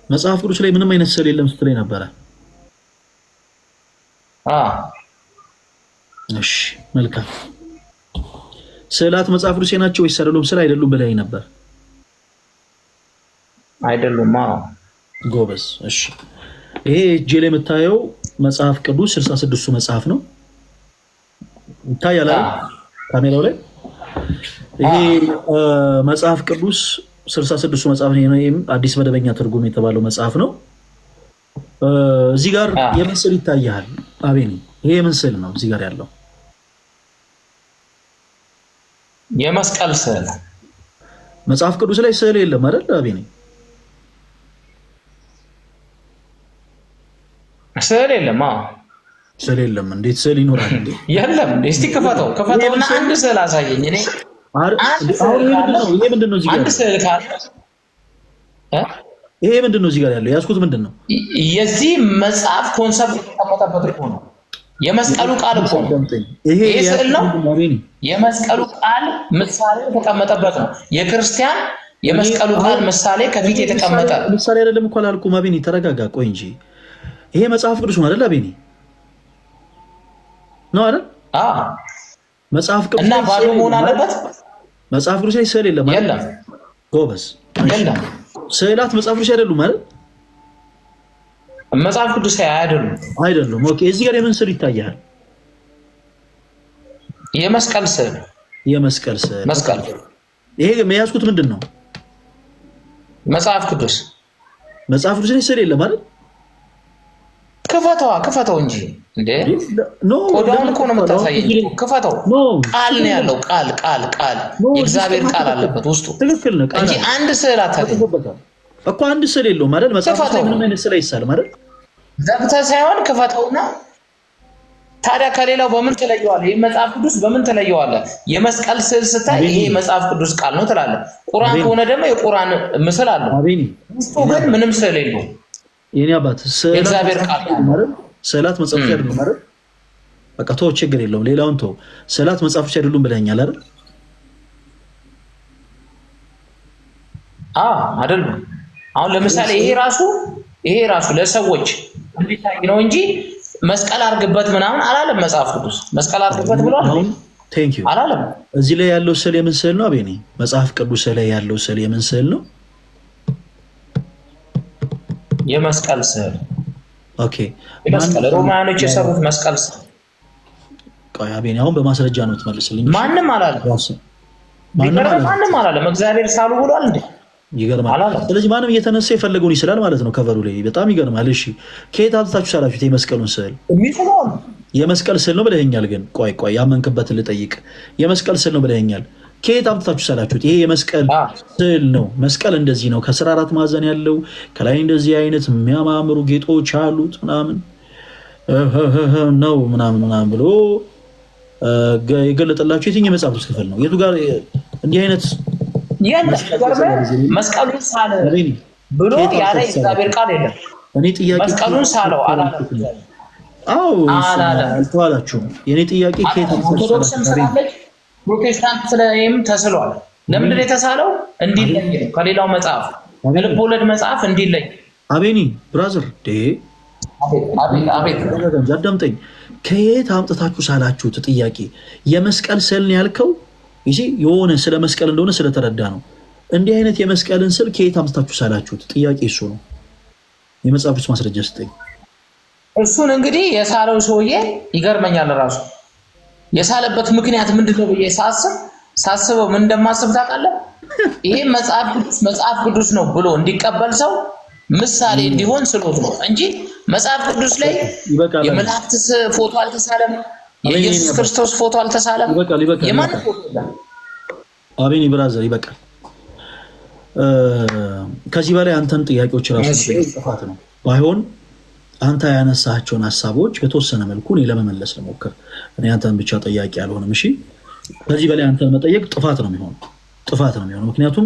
መጽሐፍ ቅዱስ ላይ ምንም አይነት ስዕል የለም ስትለኝ ነበረ። እሺ መልካም። ስዕላት መጽሐፍ ቅዱስ ናቸው ወይስ አይደሉም? ስለ አይደሉም ብለኸኝ ነበር። አይደሉም። ጎበዝ። እሺ ይሄ እጄ ላይ የምታየው መጽሐፍ ቅዱስ 66ቱ መጽሐፍ ነው። ይታያል ካሜራው ላይ። ይሄ መጽሐፍ ቅዱስ 66ቱ መጽሐፍ ነው። አዲስ መደበኛ ትርጉም የተባለው መጽሐፍ ነው። እዚህ ጋር የምስል ይታያል አቤኒ። ይሄ የምስል ነው እዚህ ጋር ያለው የመስቀል ስዕል። መጽሐፍ ቅዱስ ላይ ስዕል የለም አይደል አቤኒ? ስዕል የለም። ስዕል የለም። እንዴት ስዕል ይኖራል እንዴ? የለም። እስቲ ክፈተውና አንድ ስዕል አሳየኝ። እኔ ይሄ ምንድን ነው እዚህ ጋር? አንድ ስዕል ካለ ይሄ ምንድን ነው እዚህ ጋር ያለው? ያዝኩት ምንድን ነው? የዚህ መጽሐፍ ኮንሰፕት የተቀመጠበት እኮ ነው። የመስቀሉ ቃል እኮ ነው። ይሄ ስዕል ነው። የመስቀሉ ቃል ምሳሌ የተቀመጠበት ነው። የክርስቲያን የመስቀሉ ቃል ምሳሌ ከፊት የተቀመጠ ምሳሌ አይደለም እኮ አላልኩም። አቤኒ ተረጋጋ፣ ቆይ እንጂ ይሄ መጽሐፍ ቅዱስ ነው አይደል? አቤኒ ነው አይደል? አዎ መጽሐፍ ቅዱስ እና ባዶ መሆን አለበት። መጽሐፍ ቅዱስ ላይ ስዕል የለም አይደል? ጎበዝ፣ የለም። ስዕላት መጽሐፍ ቅዱስ አይደሉም አይደል? መጽሐፍ ቅዱስ አይደሉም። ኦኬ፣ እዚህ ጋር የምን ስዕል ይታያል? የመስቀል ስዕል። መስቀል። ይሄ የሚያስኩት ምንድን ነው? መጽሐፍ ቅዱስ ላይ ስዕል የለም አይደል? ክፈተው እንጂ እንዴ! ቆዳውን እኮ ነው የምታሳየኝ። ክፈተው። ቃል ነው ያለው። ቃል የእግዚአብሔር ቃል አለበት ውስጡ። ትክክል ነው እንጂ አንድ ስዕል አታገኝም እኮ። አንድ ስዕል የለውም አይደል? መጽሐፍ ላይ ምንም አይነት ስዕል አይሳልም አይደል? ዘግተህ ሳይሆን ክፈተውና። ታዲያ ከሌላው በምን ትለየዋለህ? ይህ መጽሐፍ ቅዱስ በምን ትለየዋለህ? የመስቀል ስዕል ስታይ ይሄ መጽሐፍ ቅዱስ ቃል ነው ትላለህ። ቁርአን ከሆነ ደግሞ የቁርአን ምስል አለው። ውስጡ ግን ምንም ስዕል የለውም። የኔ አባት የእግዚአብሔር ቃል ማለት ስዕላት መጽሐፍ ቅዱስ አይደሉም አይደል? በቃ ተው፣ ችግር የለውም። ሌላውን ተው። ስዕላት መጽሐፍ ቅዱስ አይደሉም ብለኸኛል አይደል? አይደሉም። አሁን ለምሳሌ ይሄ ራሱ ለሰዎች እንዲታይ ነው እንጂ መስቀል አድርግበት ምናምን አላለም መጽሐፍ ቅዱስ። መስቀል አድርግበት ብሏል አላለም። እዚህ ላይ ያለው ስዕል የምን ስዕል ነው አቤኔ? መጽሐፍ ቅዱስ ላይ ያለው ስዕል የምን ስዕል ነው? የመስቀል ስዕል። ኦኬ፣ ሮማኖች የሰሩት መስቀል ስዕል። ቆይ አቤኔ፣ አሁን በማስረጃ ነው ትመልስልኝ። ማንም አላለም። እግዚአብሔር ሳሉ ብሏል እንዴ? ይገርማል። ስለዚህ ማንም እየተነሳ የፈለገውን ይስላል ማለት ነው። ከቨሩ ላይ በጣም ይገርማል። እሺ፣ ከየት አምጥታችሁ ሳላችሁት የመስቀሉን ስዕል? የመስቀል ስዕል ነው ብለኸኛል። ግን ቆይ ያመንክበትን ልጠይቅ። የመስቀል ስዕል ነው ብለኸኛል። ከየት አምጥታችሁ ሳላችሁት? ይሄ የመስቀል ስዕል ነው። መስቀል እንደዚህ ነው፣ ከስር 4 ማዕዘን ያለው፣ ከላይ እንደዚህ አይነት የሚያማምሩ ጌጦች አሉት ምናምን ነው ምናምን ብሎ የገለጠላችሁ የትኛው የመጽሐፍ ቅዱስ ክፍል ነው? የቱ ጋር እንዲህ አይነት መስቀሉን ሳለ ብሎ ያለ እግዚአብሔር ቃል የለም። እኔ ጥያቄ መስቀሉን ሳለው አልተዋላችሁም። የኔ ጥያቄ ኦርቶዶክስም ስላለች ፕሮቴስታንት ስለይም ተስሏል። ለምንድን ነው የተሳለው? እንዲለይ ነው ከሌላው መጽሐፍ፣ ልብ ወለድ መጽሐፍ እንዲለይ። አቤኒ ብራዘር አዳምጠኝ። ከየት አምጥታችሁ ሳላችሁት? ጥያቄ የመስቀል ስዕል ነው ያልከው የሆነ ስለ መስቀል እንደሆነ ስለተረዳ ነው። እንዲህ አይነት የመስቀልን ስዕል ከየት አምጥታችሁ ሳላችሁት? ጥያቄ እሱ ነው። የመጽሐፍ ቅዱስ ማስረጃ ስጠኝ። እሱን እንግዲህ የሳለው ሰውዬ ይገርመኛል። ራሱ የሳለበት ምክንያት ምንድን ነው ብዬ ሳስበው ምን እንደማስብ ታውቃለህ? ይሄ መጽሐፍ ቅዱስ ነው ብሎ እንዲቀበል ሰው ምሳሌ እንዲሆን ስሎት ነው እንጂ መጽሐፍ ቅዱስ ላይ የመላእክት ፎቶ አልተሳለም። የኢየሱስ ክርስቶስ ፎቶ አልተሳለም። የማን ፎቶ የለም። አቤኒ ብራዘር ይበቃል። ከዚህ በላይ አንተን ጥያቄዎች ራሱ ጥፋት ነው። ባይሆን አንተ ያነሳቸውን ሀሳቦች በተወሰነ መልኩ እኔ ለመመለስ ልሞክር። እኔ አንተን ብቻ ጠያቂ አልሆንም። እሺ፣ ከዚህ በላይ አንተን መጠየቅ ጥፋት ነው የሚሆነው። ምክንያቱም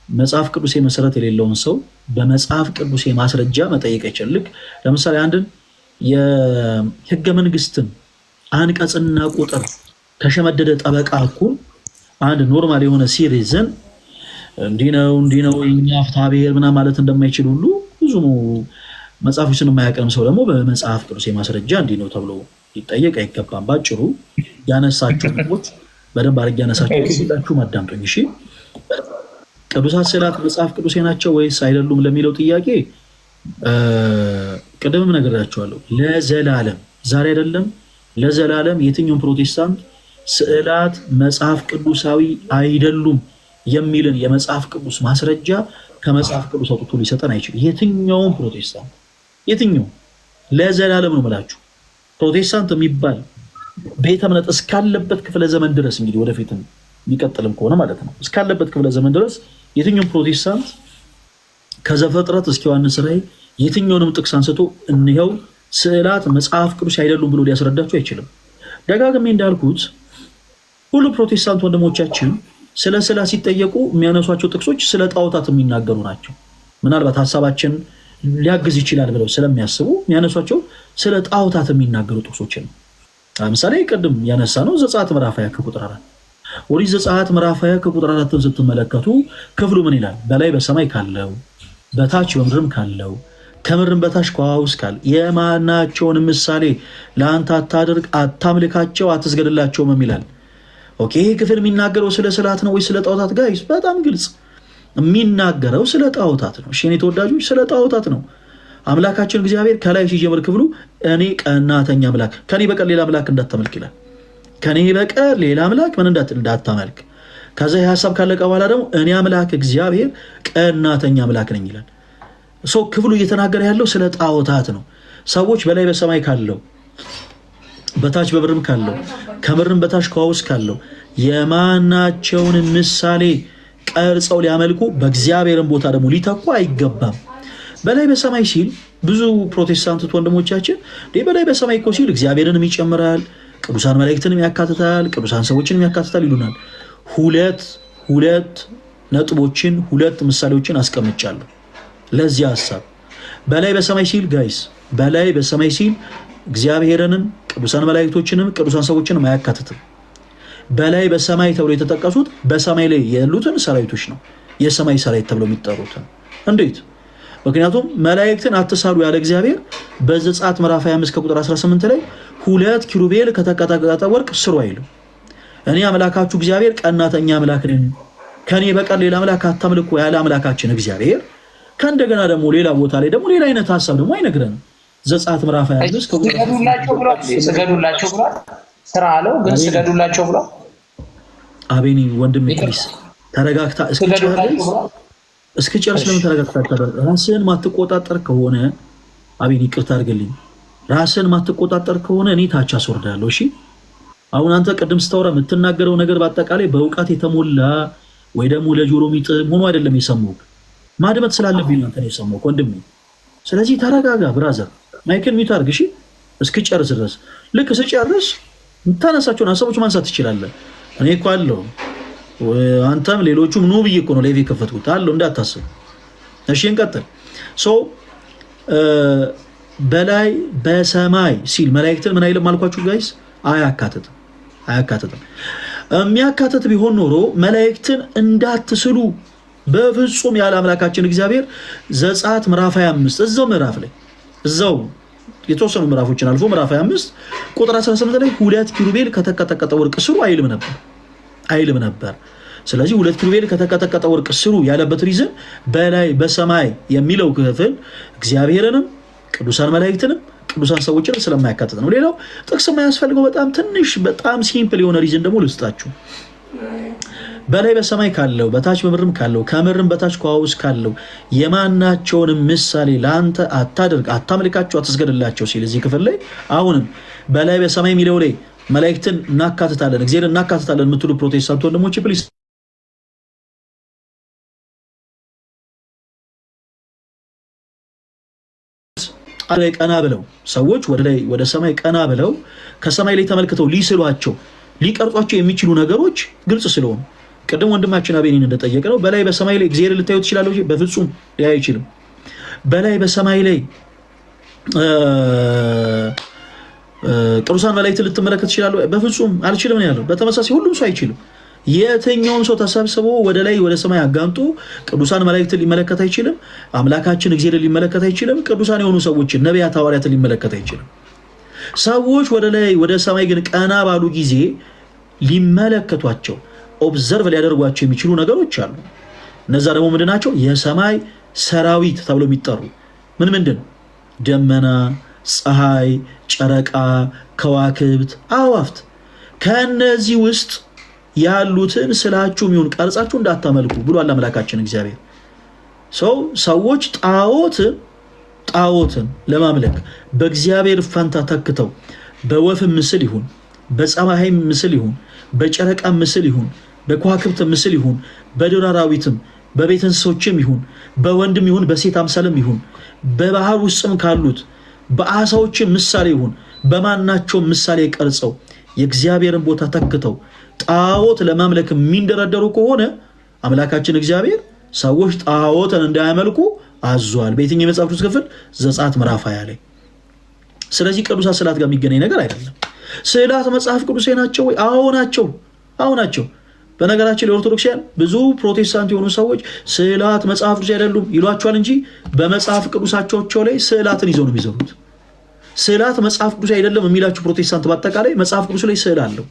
መጽሐፍ ቅዱስ መሰረት የሌለውን ሰው በመጽሐፍ ቅዱስ ማስረጃ መጠየቅ አይችልም። ለምሳሌ አንድን የህገ መንግስትን አንቀጽና ቁጥር ከሸመደደ ጠበቃ እኩል አንድ ኖርማል የሆነ ሲሪዝን እንዲህ ነው የኛ ፍትሐ ብሔር ምናምን ማለት እንደማይችል ሁሉ ብዙ መጽሐፍ ቅዱስን የማያውቅም ሰው ደግሞ በመጽሐፍ ቅዱስ ማስረጃ እንዲህ ነው ተብሎ ሊጠየቅ አይገባም። ባጭሩ ያነሳችሁ ነጥቦች በደንብ አድርጌ ያነሳችሁ ሁላችሁ አዳምጡኝ። እሺ፣ ቅዱሳት ስዕላት መጽሐፍ ቅዱሴ ናቸው ወይስ አይደሉም ለሚለው ጥያቄ ቅድምም ነግሬያቸዋለሁ። ለዘላለም ዛሬ አይደለም ለዘላለም የትኛውም ፕሮቴስታንት ስዕላት መጽሐፍ ቅዱሳዊ አይደሉም የሚልን የመጽሐፍ ቅዱስ ማስረጃ ከመጽሐፍ ቅዱስ አውጥቶ ሊሰጠን አይችልም። የትኛውም ፕሮቴስታንት ለዘላለም ነው የምላችሁ። ፕሮቴስታንት የሚባል ቤተ እምነት እስካለበት ክፍለ ዘመን ድረስ እንግዲህ ወደፊትም የሚቀጥልም ከሆነ ማለት ነው እስካለበት ክፍለ ዘመን ድረስ የትኛውም ፕሮቴስታንት ከዘፍጥረት እስከ ዮሐንስ ራዕይ የትኛውንም ጥቅስ አንስቶ እንየው ስዕላት መጽሐፍ ቅዱስ አይደሉም ብሎ ሊያስረዳቸው አይችልም። ደጋግሜ እንዳልኩት ሁሉ ፕሮቴስታንት ወንድሞቻችን ስለ ስዕላት ሲጠየቁ የሚያነሷቸው ጥቅሶች ስለ ጣዖታት የሚናገሩ ናቸው። ምናልባት ሀሳባችን ሊያግዝ ይችላል ብለው ስለሚያስቡ የሚያነሷቸው ስለ ጣዖታት የሚናገሩ ጥቅሶችን ነው። ለምሳሌ ቅድም ያነሳ ነው ዘጸአት ምዕራፍ 20 ከቁጥር 4 ኦሪት ዘጸአት ምዕራፍ 20 ከቁጥር 4 ስትመለከቱ ክፍሉ ምን ይላል? በላይ በሰማይ ካለው በታች በምድርም ካለው ከምድርም በታች ከውኃ ውስጥ ካለ የማናቸውን ምሳሌ ለአንተ አታድርግ፣ አታምልካቸው፣ አትስገድላቸውም ይላል። ኦኬ፣ ይህ ክፍል የሚናገረው ስለ ስዕላት ነው ወይ ስለ ጣዖታት? ጋይስ በጣም ግልጽ የሚናገረው ስለ ጣዖታት ነው። እሺ የኔ ተወዳጆች ስለ ጣዖታት ነው። አምላካችን እግዚአብሔር ከላይ ሲጀምር ክፍሉ እኔ ቀናተኛ አምላክ፣ ከኔ በቀር ሌላ አምላክ እንዳታመልክ ይላል። ከኔ በቀር ሌላ አምላክ ምን እንዳታመልክ። ከዛ የሀሳብ ካለቀ በኋላ ደግሞ እኔ አምላክ እግዚአብሔር ቀናተኛ አምላክ ነኝ ይላል። ሰው ክፍሉ እየተናገረ ያለው ስለ ጣዖታት ነው። ሰዎች በላይ በሰማይ ካለው በታች በምድርም ካለው ከምድርም በታች ከውኃ ውስጥ ካለው የማናቸውን ምሳሌ ቀርጸው ሊያመልኩ በእግዚአብሔርን ቦታ ደግሞ ሊተኩ አይገባም። በላይ በሰማይ ሲል ብዙ ፕሮቴስታንት ወንድሞቻችን በላይ በሰማይ እኮ ሲል እግዚአብሔርንም ይጨምራል፣ ቅዱሳን መላእክትንም ያካትታል፣ ቅዱሳን ሰዎችንም ያካትታል ይሉናል። ሁለት ነጥቦችን ሁለት ምሳሌዎችን አስቀምጫለሁ ለዚህ ሀሳብ። በላይ በሰማይ ሲል ጋይስ በላይ በሰማይ ሲል እግዚአብሔርንም ቅዱሳን መላእክቶችንም ቅዱሳን ሰዎችንም አያካትትም። በላይ በሰማይ ተብሎ የተጠቀሱት በሰማይ ላይ ያሉትን ሰራዊቶች ነው፣ የሰማይ ሰራዊት ተብሎ የሚጠሩትን። እንዴት? ምክንያቱም መላእክትን አትሳሉ ያለ እግዚአብሔር በዘጸአት ምዕራፍ 25 ከቁጥር 18 ላይ 2 ኪሩቤል ከተቀጠቀጠ ወርቅ ስሩ አይልም። እኔ አምላካችሁ እግዚአብሔር ቀናተኛ አምላክ ነኝ፣ ከኔ በቀር ሌላ አምላክ አታምልኩ ያለ አምላካችን እግዚአብሔር ከእንደገና ደግሞ ሌላ ቦታ ላይ ደግሞ ሌላ አይነት ሀሳብ ደግሞ አይነግረንም። ዘጸአት ምዕራፍ 25 ስገዱላቸው ብሏል። ስገዱላቸው ብሏል። ስራ አለው ግን ስገዱላቸው ብሏል። አቤኒ ወንድሜ ፕሊስ ተረጋግታ እስክጨርስ ለምን ተረጋግታ? ራስህን ማትቆጣጠር ከሆነ አቤኒ ይቅርታ አድርግልኝ። ራስህን ማትቆጣጠር ከሆነ እኔ ታች አስወርዳለሁ። እሺ አሁን አንተ ቅድም ስታወራ የምትናገረው ነገር በአጠቃላይ በእውቀት የተሞላ ወይ ደግሞ ለጆሮ የሚጥም ሆኖ አይደለም የሰማሁት። ማድመጥ ስላለብኝ አንተ ነው የሰማሁት ወንድሜ። ስለዚህ ተረጋጋ ብራዘር። ማይክል ሚውት አድርግ እሺ፣ እስክጨርስ ድረስ። ልክ ስጨርስ የምታነሳቸውን ሀሳቦች ማንሳት ትችላለህ። እኔ እኮ አለው አንተም ሌሎቹም ኑ ብዬ እኮ ነው ላይቭ የከፈትኩት አለው እንዳታስብ። እሺ እንቀጥል። በላይ በሰማይ ሲል መላእክትን ምን አይልም አልኳችሁ ጋይስ? አያካትትም። የሚያካትት ቢሆን ኖሮ መላእክትን እንዳትስሉ በፍጹም ያለ አምላካችን እግዚአብሔር ዘጸአት ምዕራፍ 25 እዛው ምዕራፍ ላይ እዛው የተወሰኑ ምዕራፎችን አልፎ ምዕራፍ 25 ቁጥር 18 ላይ 2 ኪሩቤል ከተቀጠቀጠ ወርቅ ስሩ አይልም ነበር። ስለዚህ 2 ኪሩቤል ከተቀጠቀጠ ወርቅ ስሩ ያለበት ሪዝን በላይ በሰማይ የሚለው ክፍል እግዚአብሔርንም ቅዱሳን መላእክትንም ቅዱሳን ሰዎችንም ስለማያካትት ነው። ሌላው ጥቅስ የማያስፈልገው በጣም ትንሽ በጣም ሲምፕል የሆነ ሪዝን ደግሞ ልስጣችሁ። በላይ በሰማይ ካለው በታች በምድርም ካለው ከምድርም በታች ከውኃ ውስጥ ካለው የማናቸውንም ምሳሌ ለአንተ አታድርግ፣ አታምልካቸው፣ አትስገድላቸው ሲል እዚህ ክፍል ላይ አሁንም በላይ በሰማይ የሚለው ላይ መላእክትን እናካትታለን እግዚአብሔርን እናካትታለን የምትሉ ፕሮቴስታንት ወንድሞች ፕሊዝ ላይ ቀና ብለው ሰዎች ወደ ሰማይ ቀና ብለው ከሰማይ ላይ ተመልክተው ሊስሏቸው ሊቀርጿቸው የሚችሉ ነገሮች ግልጽ ስለሆኑ ቅድም ወንድማችን አቤኒን እንደጠየቀ ነው። በላይ በሰማይ ላይ እግዚአብሔር ልታዩ ትችላለህ? በፍጹም ሊያይ አይችልም። በላይ በሰማይ ላይ ቅዱሳን መላእክት ልትመለከት ትችላለህ? በፍጹም አልችልም ነው ያለው። በተመሳሳይ ሁሉም ሰው አይችልም። የትኛውም ሰው ተሰብስቦ ወደ ላይ ወደ ሰማይ አጋንጦ ቅዱሳን መላእክትን ሊመለከት አይችልም። አምላካችን እግዚአብሔር ሊመለከት አይችልም። ቅዱሳን የሆኑ ሰዎችን ነቢያት፣ ሐዋርያትን ሊመለከት አይችልም። ሰዎች ወደ ላይ ወደ ሰማይ ግን ቀና ባሉ ጊዜ ሊመለከቷቸው ኦብዘርቭ ሊያደርጓቸው የሚችሉ ነገሮች አሉ። እነዛ ደግሞ ምንድን ናቸው? የሰማይ ሰራዊት ተብሎ የሚጠሩ ምንድን? ደመና፣ ፀሐይ፣ ጨረቃ፣ ከዋክብት፣ አዋፍት። ከእነዚህ ውስጥ ያሉትን ስላችሁም ይሁን ቀርጻችሁ እንዳታመልኩ ብሏል አምላካችን እግዚአብሔር። ሰዎች ጣዖትን ለማምለክ በእግዚአብሔር ፈንታ ተክተው በወፍ ምስል ይሁን በፀሐይ ምስል ይሁን በጨረቃ ምስል ይሁን በከዋክብት ምስል ይሁን በዱር አራዊትም በቤት እንስሶችም ይሁን በወንድም ይሁን በሴት አምሳልም ይሁን በባህር ውስጥም ካሉት በአሳዎች ምሳሌ ይሁን በማናቸው ምሳሌ ቀርጸው የእግዚአብሔርን ቦታ ተክተው ጣዖት ለማምለክ የሚንደረደሩ ከሆነ አምላካችን እግዚአብሔር ሰዎች ጣዖትን እንዳያመልኩ አዟል። በየትኛው የመጽሐፍ ቅዱስ ክፍል? ዘጸአት ምዕራፍ 20 ላይ። ስለዚህ ቅዱሳት ስዕላት ጋር የሚገናኝ ነገር አይደለም። ስዕላት መጽሐፍ ቅዱሴ ናቸው ወይ? አዎ ናቸው፣ አዎ ናቸው። በነገራችን ለኦርቶዶክሳውያን ብዙ ፕሮቴስታንት የሆኑ ሰዎች ስዕላት መጽሐፍ ቅዱስ አይደሉም ይሏቸዋል እንጂ በመጽሐፍ ቅዱሳቸው ላይ ስዕላትን ይዘው ነው የሚዘሩት። ስዕላት መጽሐፍ ቅዱስ አይደለም የሚላችሁ ፕሮቴስታንት በአጠቃላይ መጽሐፍ ቅዱስ ላይ ስዕል አለው።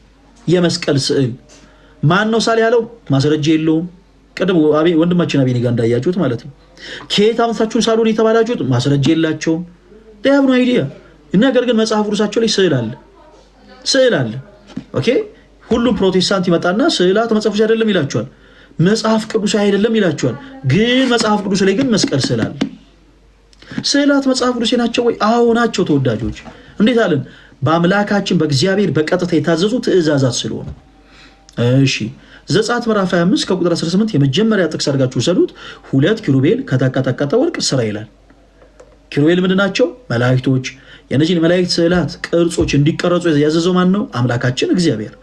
የመስቀል ስዕል ማን ነው ሳል ያለው? ማስረጃ የለውም። ቅድም ወንድማችን አቤኔ ጋር እንዳያችሁት ማለት ነው። ከየት አምጥታችሁ ሳሉን የተባላችሁት? ማስረጃ የላቸውም። ዳያብ ነው አይዲያ። ነገር ግን መጽሐፍ ቅዱሳቸው ላይ ስዕል አለ፣ ስዕል አለ። ኦኬ ሁሉም ፕሮቴስታንት ይመጣና ስዕላት መጽሐፍ ቅዱስ አይደለም ይላቸዋል፣ መጽሐፍ ቅዱስ አይደለም ይላቸዋል። ግን መጽሐፍ ቅዱስ ላይ ግን መስቀል ስዕል አለ። ስዕላት መጽሐፍ ቅዱስ ናቸው ወይ? አዎ ናቸው ተወዳጆች። እንዴት አለን? በአምላካችን በእግዚአብሔር በቀጥታ የታዘዙ ትእዛዛት ስለሆነ። እሺ ዘጸአት ምዕራፍ 25 ከቁጥር 18 የመጀመሪያ ጥቅስ አድርጋችሁ ውሰዱት። 2 ኪሩቤል ከተቀጠቀጠ ወርቅ ስራ ይላል። ኪሩቤል ምንድን ናቸው? መላእክቶች። የነዚህን መላእክት ስዕላት ቅርጾች እንዲቀረጹ ያዘዘው ማን ነው? አምላካችን እግዚአብሔር።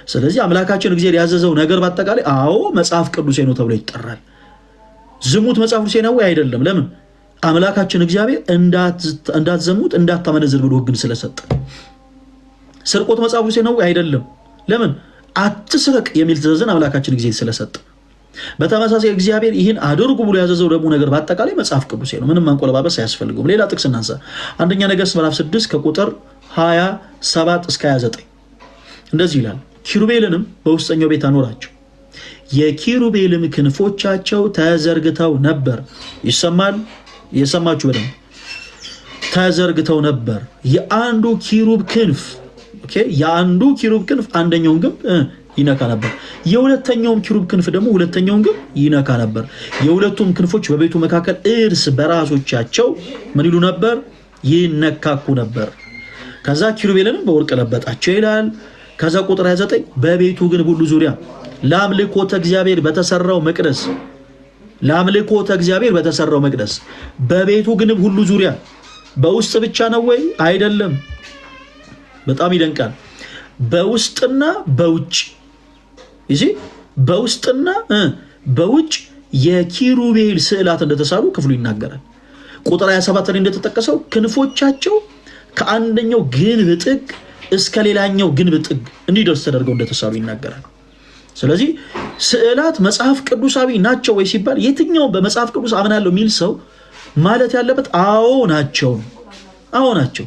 ስለዚህ አምላካችን እግዚአብሔር ያዘዘው ነገር በአጠቃላይ አዎ መጽሐፍ ቅዱሴ ነው ተብሎ ይጠራል። ዝሙት መጽሐፍ ቅዱሴ ነው ወይ? አይደለም። ለምን? አምላካችን እግዚአብሔር እንዳትዘሙት እንዳታመነዝር ብሎ ሕግን ስለሰጠ። ስርቆት መጽሐፍ ቅዱሴ ነው ወይ? አይደለም። ለምን? አትስረቅ የሚል ትእዛዝን አምላካችን እግዚአብሔር ስለሰጠ። በተመሳሳይ እግዚአብሔር ይህን አድርጉ ብሎ ያዘዘው ደግሞ ነገር በአጠቃላይ መጽሐፍ ቅዱሴ ነው። ምንም ማንቆለባበስ አያስፈልገውም። ሌላ ጥቅስ እናንሳ። አንደኛ ነገሥት ምዕራፍ 6 ከቁጥር 27 እስከ 29 እንደዚህ ይላል። ኪሩቤልንም በውስጠኛው ቤት አኖራቸው፣ የኪሩቤልም ክንፎቻቸው ተዘርግተው ነበር። ይሰማል? የሰማችሁ በደንብ ተዘርግተው ነበር። የአንዱ ኪሩብ ክንፍ የአንዱ ኪሩብ ክንፍ አንደኛውን ግንብ ይነካ ነበር። የሁለተኛውም ኪሩብ ክንፍ ደግሞ ሁለተኛውን ግንብ ይነካ ነበር። የሁለቱም ክንፎች በቤቱ መካከል እርስ በራሶቻቸው ምን ይሉ ነበር? ይነካኩ ነበር። ከዛ ኪሩቤልንም በወርቅ ለበጣቸው ይላል። ከዛ ቁጥር 29 በቤቱ ግንብ ሁሉ ዙሪያ ለአምልኮተ እግዚአብሔር በተሰራው መቅደስ በቤቱ ግንብ ሁሉ ዙሪያ በውስጥ ብቻ ነው ወይ? አይደለም። በጣም ይደንቃል። በውስጥና በውጭ በውስጥና በውጭ የኪሩቤል ስዕላት እንደተሳሉ ክፍሉ ይናገራል። ቁጥር 27 ላይ እንደተጠቀሰው ክንፎቻቸው ከአንደኛው ግንብ ጥግ እስከ ሌላኛው ግንብ ጥግ እንዲደርስ ተደርገው እንደተሳሉ ይናገራል። ስለዚህ ስዕላት መጽሐፍ ቅዱሳዊ ናቸው ወይ ሲባል የትኛው በመጽሐፍ ቅዱስ አምናለሁ የሚል ሰው ማለት ያለበት አዎ ናቸው፣ አዎ ናቸው።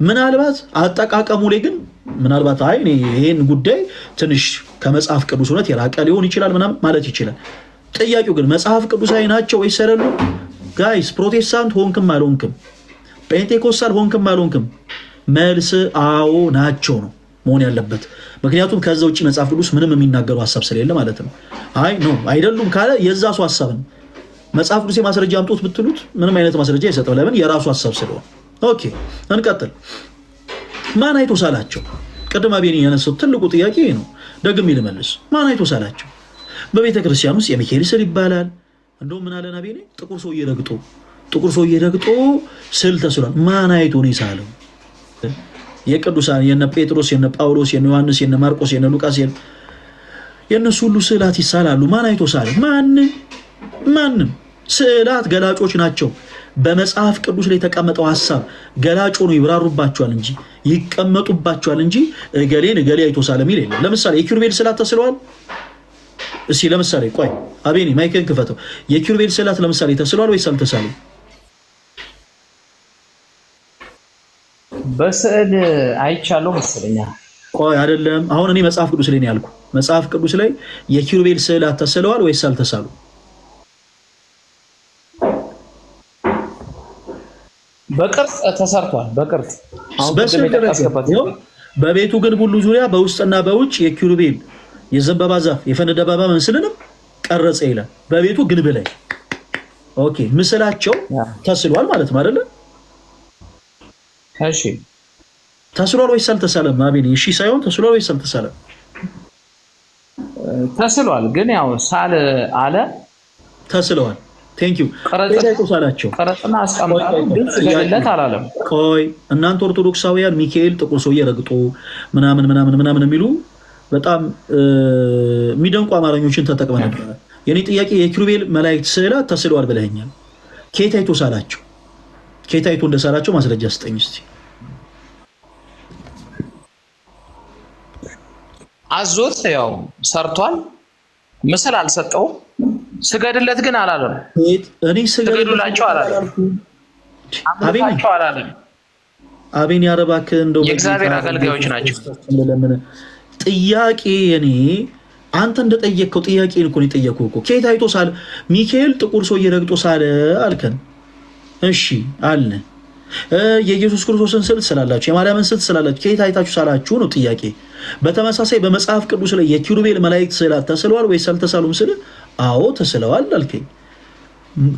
ምናልባት አጠቃቀሙ ላይ ግን ምናልባት አይ ይሄን ጉዳይ ትንሽ ከመጽሐፍ ቅዱስ እውነት የራቀ ሊሆን ይችላል ምናምን ማለት ይችላል። ጥያቄው ግን መጽሐፍ ቅዱሳዊ ናቸው ወይስ አይደሉም? ጋይስ ፕሮቴስታንት ሆንክም አልሆንክም፣ ፔንቴኮስታል ሆንክም አልሆንክም መልስ አዎ ናቸው ነው መሆን ያለበት። ምክንያቱም ከዛ ውጭ መጽሐፍ ቅዱስ ምንም የሚናገሩ ሀሳብ ስለሌለ ማለት ነው። አይ ኖ አይደሉም ካለ የዛ ሰው ሀሳብ ነው። መጽሐፍ ቅዱስ ማስረጃ አምጡት ብትሉት ምንም አይነት ማስረጃ አይሰጥም። ለምን? የራሱ ሀሳብ ስለሆነ። ኦኬ እንቀጥል። ማን አይቶ ሳላቸው? ቅድም አቤኔ ያነሳው ትልቁ ጥያቄ ነው። ደግሜ ልመልስ። ማን አይቶ ሳላቸው? በቤተ ክርስቲያን ውስጥ የሚካኤል ስዕል ይባላል። እንደውም ምን አለን አቤኔ? ጥቁር ሰውዬ ረግጦ ስዕል ተስሏል። ማን አይቶ ነው የሳለው? የቅዱሳን የነ ጴጥሮስ የነ ጳውሎስ የነ ዮሐንስ የነ ማርቆስ የነ ሉቃስ የነሱ ሁሉ ስዕላት ይሳላሉ። ማን አይቶ ሳለ? ማንም። ስዕላት ገላጮች ናቸው። በመጽሐፍ ቅዱስ ላይ የተቀመጠው ሀሳብ ገላጭ ነው፣ ይብራሩባቸዋል እንጂ ይቀመጡባቸዋል እንጂ እገሌ አይቶ ሳለ የሚል የለም። ለምሳሌ የኪሩቤል ስዕላት ተስለዋል። እስኪ ለምሳሌ ቆይ አቤኔ ማይክን ክፈተው። የኪሩቤል ስዕላት ለምሳሌ ተስለዋል ወይስ አልተሳሉም? በስዕል አይቻለሁ መሰለኛ። ቆይ አይደለም፣ አሁን እኔ መጽሐፍ ቅዱስ ላይ ነው ያልኩ። መጽሐፍ ቅዱስ ላይ የኪሩቤል ስዕላት ተስለዋል ወይስ አልተሳሉ? በቅርጽ ተሰርቷል። በቅርጽ በቤቱ ግንብ ሁሉ ዙሪያ በውስጥና በውጭ የኪሩቤል የዘንባባ ዛፍ የፈነደ አበባ ምስልንም ቀረጸ ይላል። በቤቱ ግንብ ላይ ኦኬ፣ ምስላቸው ተስሏል ማለት ነው አይደለ? እሺ ተስሏል ወይስ አልተሳለም? አቤኔ እሺ ሳይሆን ተስሏል ወይስ አልተሳለም? ተስሏል። ግን ያው ሳል አለ ተስለዋል። ቴንክ ዩ ኬት አይቶ ሳላቸው ቀረጽና አስቀምጣለሁ ግን ስገድለት አላለም። ቆይ እናንተ ኦርቶዶክሳውያን ሚካኤል ጥቁር ሰውዬ ረግጦ ምናምን የሚሉ በጣም የሚደንቁ አማርኞችን ተጠቅመ ነበረ። የኔ ጥያቄ የኪሩቤል መላእክት ስዕላት ተስለዋል ብለኸኛል። ኬት አይቶ ሳላቸው? ኬት አይቶ እንደሳላቸው ማስረጃ ስጠኝ እስቲ። አዞት ያው ሰርቷል፣ ምስል አልሰጠውም። ስገድለት ግን አላለም። እኔ ስገድላቸው አላለም። አምልካቸው አላለም። አቤን ያረባክ እንደው የእግዚአብሔር አገልጋዮች ናቸው። ጥያቄ እኔ አንተ እንደጠየቅከው ጥያቄ እኮ ነው የጠየቅኩህ እኮ። ኬት አይቶ ሳለ? ሚካኤል ጥቁር ሰው እየረግጦ ሳለ አልከን። እሺ አለ። የኢየሱስ ክርስቶስን ስዕል ስላላችሁ፣ የማርያምን ስዕል ስላላችሁ ኬት አይታችሁ ሳላችሁ ነው ጥያቄ። በተመሳሳይ በመጽሐፍ ቅዱስ ላይ የኪሩቤል መላእክት ስዕላት ተስለዋል ወይስ አልተሳሉም ስል አዎ ተስለዋል አልከኝ።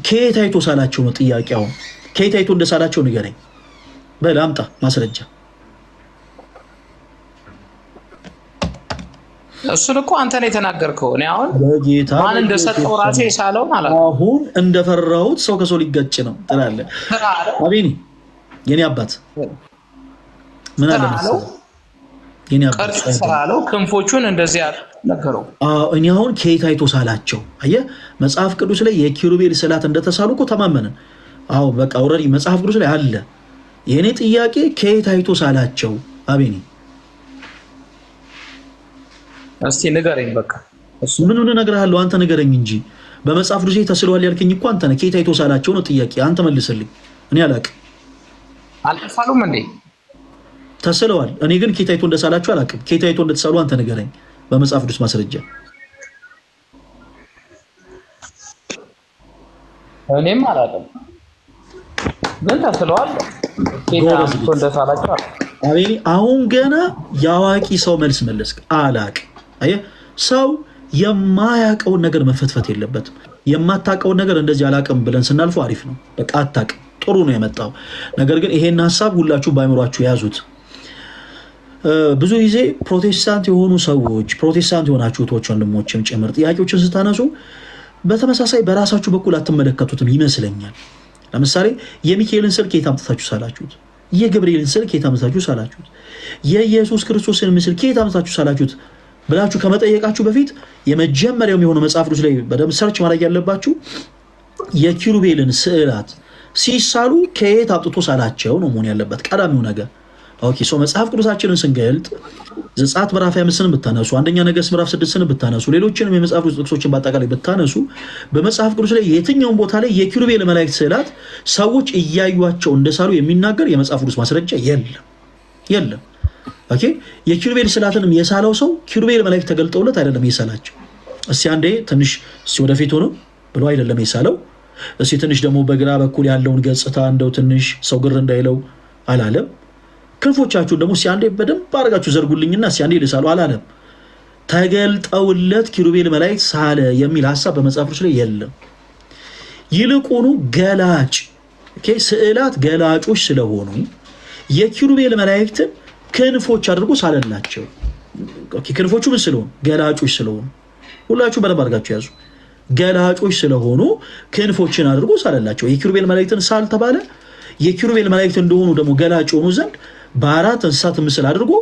ኬት አይቶ ሳላቸው ነው ጥያቄ። አሁን ኬት አይቶ እንደሳላቸው ንገረኝ። በል አምጣ ማስረጃ። እሱን እኮ አንተ ነው የተናገርከው። እኔ አሁን ማን እንደሰጠው ራሴ የሳለውን አላ አሁን እንደፈራሁት ሰው ከሰው ሊጋጭ ነው ትላለህ። አቤኒ የኔ አባት ምን አለ መሰለህ? የኔ አባት ስላለው ክንፎቹን እንደዚህ ነገረው። እኔ አሁን ኬት አይቶ ሳላቸው? አየህ መጽሐፍ ቅዱስ ላይ የኪሩቤል ስዕላት እንደተሳሉ እኮ ተማመንን። አዎ በቃ ኦልሬዲ መጽሐፍ ቅዱስ ላይ አለ። የኔ ጥያቄ ኬት አይቶ ሳላቸው? አቤኒ እስቲ ንገረኝ። በቃ ምን እነግርሃለሁ? አንተ ንገረኝ እንጂ በመጽሐፍ ቅዱስ ተስለዋል ያልከኝ እኮ አንተ ነህ። ኬት አይቶ ሳላቸው ነው ጥያቄ። አንተ መልስልኝ። እኔ አላቅም። አልተሳሉም እንዴ? ተስለዋል። እኔ ግን ኬት አይቶ እንደሳላቸው አላቅም። ኬት አይቶ እንደተሳሉ አንተ ንገረኝ በመጽሐፍ ቅዱስ ማስረጃ። እኔም አላቅም ግን ተስለዋል። ኬት አይቶ እንደሳላቸው አቤኒ አሁን ገና የአዋቂ ሰው መልስ መለስክ። አላቅም። አየህ ሰው የማያውቀውን ነገር መፈትፈት የለበትም። የማታውቀውን ነገር እንደዚህ አላቅም ብለን ስናልፈው አሪፍ ነው። በቃ አታውቅም፣ ጥሩ ነው የመጣው ነገር። ግን ይሄን ሀሳብ ሁላችሁ ባይምሯችሁ ያዙት። ብዙ ጊዜ ፕሮቴስታንት የሆኑ ሰዎች፣ ፕሮቴስታንት የሆናችሁ እህቶች ወንድሞችም ጭምር ጥያቄዎችን ስታነሱ በተመሳሳይ በራሳችሁ በኩል አትመለከቱትም ይመስለኛል። ለምሳሌ የሚካኤልን ስዕል ከየት አምጥታችሁ ሳላችሁት? የገብርኤልን ስዕል ከየት አምጥታችሁ ሳላችሁት? የኢየሱስ ክርስቶስን ምስል ከየት አምጥታችሁ ሳላችሁት ብላችሁ ከመጠየቃችሁ በፊት የመጀመሪያው የሆነ መጽሐፍ ቅዱስ ላይ በደንብ ሰርች ማድረግ ያለባችሁ የኪሩቤልን ስዕላት ሲሳሉ ከየት አምጥቶ ሳላቸው ነው መሆን ያለበት ቀዳሚው ነገር። ኦኬ ሶ መጽሐፍ ቅዱሳችንን ስንገልጥ ዘጸአት ምዕራፍ 5ን ብታነሱ፣ አንደኛ ነገሥት ምዕራፍ 6ን ብታነሱ፣ ሌሎችንም የመጽሐፍ ቅዱስ ጥቅሶችን በአጠቃላይ ብታነሱ በመጽሐፍ ቅዱስ ላይ የትኛውን ቦታ ላይ የኪሩቤል መላእክት ስዕላት ሰዎች እያዩቸው እንደሳሉ የሚናገር የመጽሐፍ ቅዱስ ማስረጃ የለም። ኦኬ የኪሩቤል ስዕላትንም የሳለው ሰው ኪሩቤል መላእክት ተገልጠውለት አይደለም የሳላቸው። እስቲ አንዴ ትንሽ ወደፊት ሆኖ ብሎ አይደለም የሳለው። እስቲ ትንሽ ደግሞ በግራ በኩል ያለውን ገጽታ እንደው ትንሽ ሰው ግር እንዳይለው አላለም። ክንፎቻችሁን ደግሞ ሲያንዴ በደንብ አድርጋችሁ ዘርጉልኝና ሲያንዴ ልሳሉ አላለም። ተገልጠውለት ኪሩቤል መላእክት ሳለ የሚል ሐሳብ በመጽሐፍ ቅዱስ ላይ የለም። ይልቁኑ ገላጭ ስዕላት ገላጮች ስለሆኑ የኪሩቤል መላእክትን ክንፎች አድርጎ ሳለላቸው። ክንፎቹ ምን ስለሆኑ? ገላጮች ስለሆኑ። ሁላችሁ በደንብ አድርጋችሁ ያዙ። ገላጮች ስለሆኑ ክንፎችን አድርጎ ሳለላቸው። የኪሩቤል መላእክትን ሳል ተባለ። የኪሩቤል መላእክት እንደሆኑ ደግሞ ገላጭ ሆኑ ዘንድ በአራት እንስሳት ምስል አድርጎ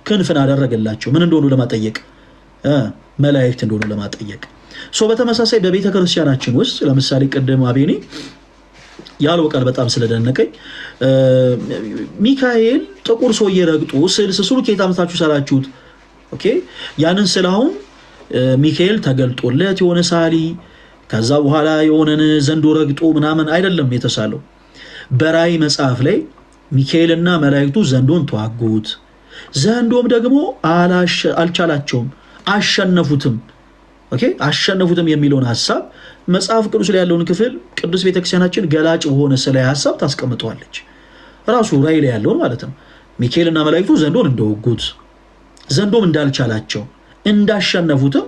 ክንፍን አደረገላቸው። ምን እንደሆኑ ለማጠየቅ፣ መላእክት እንደሆኑ ለማጠየቅ። በተመሳሳይ በቤተ ክርስቲያናችን ውስጥ ለምሳሌ ቅድም አቤኔ ያለው ቃል በጣም ስለደነቀኝ ሚካኤል ጥቁር ሰውዬ ረግጦ ስዕል ስስሉ ከየት አምጥታችሁ ሳላችሁት? ኦኬ ያንን ስዕል አሁን ሚካኤል ተገልጦለት የሆነ ሳሊ ከዛ በኋላ የሆነን ዘንዶ ረግጦ ምናምን አይደለም የተሳለው። በራእይ መጽሐፍ ላይ ሚካኤልና መላእክቱ ዘንዶን ተዋጉት፣ ዘንዶም ደግሞ አልቻላቸውም፣ አሸነፉትም። ኦኬ አሸነፉትም የሚለውን ሐሳብ መጽሐፍ ቅዱስ ላይ ያለውን ክፍል ቅዱስ ቤተክርስቲያናችን ገላጭ በሆነ ስለ ሐሳብ ታስቀምጠዋለች። ራሱ ራእይ ላይ ያለውን ማለት ነው። ሚካኤልና መላእክቱ ዘንዶን እንደወጉት፣ ዘንዶም እንዳልቻላቸው፣ እንዳሸነፉትም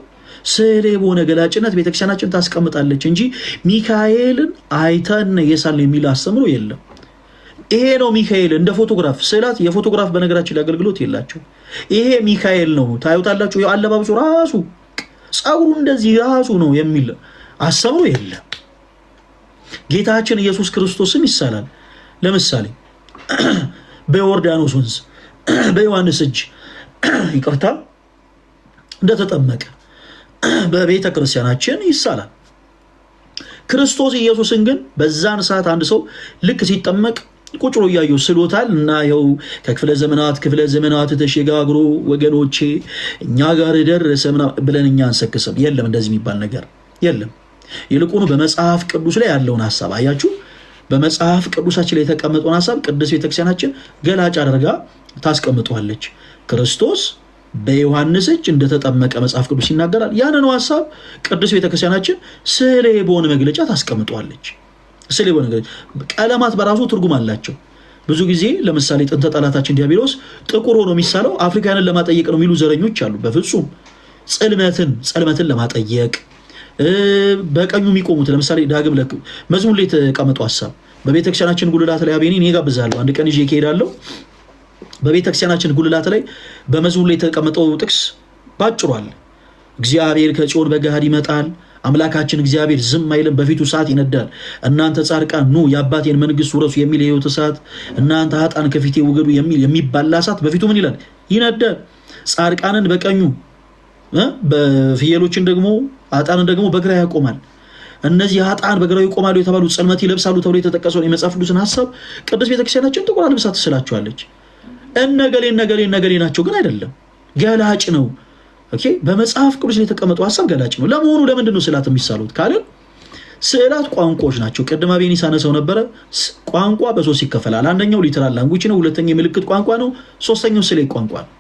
ስዕሌ በሆነ ገላጭነት ቤተክርስቲያናችን ታስቀምጣለች እንጂ ሚካኤልን አይተን የሳልን የሚል አስተምሮ የለም። ይሄ ነው ሚካኤል። እንደ ፎቶግራፍ ስዕላት የፎቶግራፍ በነገራችን ላይ አገልግሎት የላቸው። ይሄ ሚካኤል ነው ታዩታላችሁ። አለባበሱ ራሱ ጸጉሩ እንደዚህ ራሱ ነው የሚል አስተምሮ የለም። ጌታችን ኢየሱስ ክርስቶስም ይሳላል። ለምሳሌ በዮርዳኖስ ወንዝ በዮሐንስ እጅ ይቅርታ እንደተጠመቀ በቤተ ክርስቲያናችን ይሳላል። ክርስቶስ ኢየሱስን ግን በዛን ሰዓት አንድ ሰው ልክ ሲጠመቅ ቁጭ ብሎ እያየው ስሎታል እና ይኸው ከክፍለ ዘመናት ተሸጋግሮ ወገኖቼ እኛ ጋር ደረሰ ብለን እኛ አንሰክስም። የለም እንደዚህ የሚባል ነገር የለም። ይልቁኑ በመጽሐፍ ቅዱስ ላይ ያለውን ሀሳብ አያችሁ። በመጽሐፍ ቅዱሳችን ላይ የተቀመጠውን ሀሳብ ቅዱስ ቤተክርስቲያናችን ገላጭ አድርጋ ታስቀምጧለች። ክርስቶስ በዮሐንስ እጅ እንደተጠመቀ መጽሐፍ ቅዱስ ይናገራል። ያንኑ ሀሳብ ቅዱስ ቤተክርስቲያናችን ስዕሌ በሆነ መግለጫ ታስቀምጧለች። ስዕሌ በሆነ መግለጫ ቀለማት በራሱ ትርጉም አላቸው። ብዙ ጊዜ ለምሳሌ ጥንተ ጠላታችን ዲያብሎስ ጥቁር ሆኖ የሚሳለው አፍሪካንን ለማጠየቅ ነው የሚሉ ዘረኞች አሉ። በፍጹም ጽልመትን ለማጠየቅ በቀኙ የሚቆሙት ለምሳሌ ዳግም መዝሙር ላይ የተቀመጠው ሀሳብ በቤተክርስቲያናችን ጉልላት ላይ አቤኔ እኔ ጋብዛለሁ አንድ ቀን ይዤ እሄዳለሁ። በቤተክርስቲያናችን ጉልላት ላይ በመዝሙር ላይ የተቀመጠው ጥቅስ ባጭሯል። እግዚአብሔር ከጽዮን በገሃድ ይመጣል፣ አምላካችን እግዚአብሔር ዝም አይልም፣ በፊቱ እሳት ይነዳል። እናንተ ጻድቃን ኑ የአባቴን መንግስት ውረሱ የሚል የሕይወት እሳት፣ እናንተ ኃጥአን ከፊቴ ውገዱ የሚል የሚባላ እሳት በፊቱ ምን ይላል? ይነዳል። ጻድቃንን በቀኙ በፍየሎችን ደግሞ ኃጥአንን ደግሞ በግራ ያቆማል። እነዚህ ኃጥአን በግራው ይቆማሉ የተባሉ ጽልመት ይለብሳሉ ተብሎ የተጠቀሰውን የመጽሐፍ ቅዱስን ሀሳብ ቅዱስ ቤተክርስቲያናችን ጥቁር አልብሳ ትስላቸዋለች። እነገሌ ናቸው ግን አይደለም፣ ገላጭ ነው። ኦኬ፣ በመጽሐፍ ቅዱስ ላይ የተቀመጠው ሀሳብ ገላጭ ነው። ለመሆኑ ለምንድን ነው ስዕላት የሚሳሉት ካልን ስዕላት ቋንቋዎች ናቸው። ቅድም አቤኔ ሳነሳው ነበረ። ቋንቋ በሶስት ይከፈላል። አንደኛው ሊተራል ላንጉጅ ነው፣ ሁለተኛው የምልክት ቋንቋ ነው፣ ሶስተኛው ስዕል ቋንቋ ነው።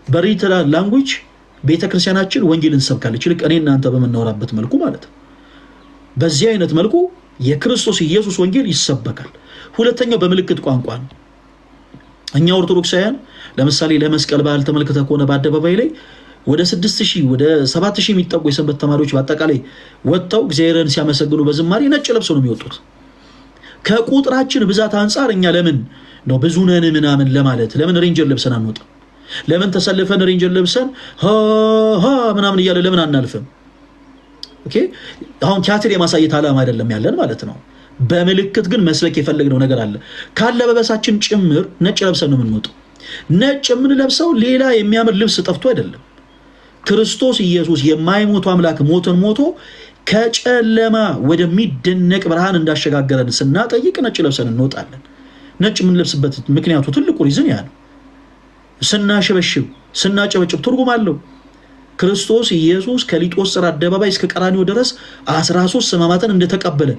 በሊተራል ላንጉጅ ቤተክርስቲያናችን ወንጌልን ሰብካለች፣ ልክ እኔ እናንተ በምናወራበት መልኩ ማለት ነው። በዚህ አይነት መልኩ የክርስቶስ ኢየሱስ ወንጌል ይሰበካል። ሁለተኛው በምልክት ቋንቋ ነው። እኛ ኦርቶዶክሳውያን ለምሳሌ ለመስቀል በዓል ተመልክተ ከሆነ በአደባባይ ላይ ወደ 6000 ወደ 7000 የሚጠጉ የሰንበት ተማሪዎች በአጠቃላይ ወጥተው እግዚአብሔርን ሲያመሰግኑ በዝማሬ ነጭ ለብሰው ነው የሚወጡት። ከቁጥራችን ብዛት አንጻር እኛ ለምን ነው ብዙ ነን ምናምን ለማለት ለምን ሬንጀር ለብሰን አንወጣም? ለምን ተሰልፈን ሬንጀር ለብሰን ምናምን እያለ ለምን አናልፍም? ኦኬ፣ አሁን ቲያትር የማሳየት ዓላማ አይደለም ያለን ማለት ነው። በምልክት ግን መስበክ የፈለግነው ነገር አለ። ካለበበሳችን ጭምር ነጭ ለብሰን ነው የምንወጣው። ነጭ የምንለብሰው ሌላ የሚያምር ልብስ ጠፍቶ አይደለም። ክርስቶስ ኢየሱስ የማይሞቱ አምላክ ሞትን ሞቶ ከጨለማ ወደሚደነቅ ብርሃን እንዳሸጋገረን ስናጠይቅ ነጭ ለብሰን እንወጣለን። ነጭ የምንለብስበት ምክንያቱ ትልቁ ሪዝን ያ ነው። ስናሸበሽብ ስናጨበጭብ ትርጉም አለው። ክርስቶስ ኢየሱስ ከሊጦስጥራ አደባባይ እስከ ቀራንዮ ድረስ 13 ሕማማትን እንደተቀበለ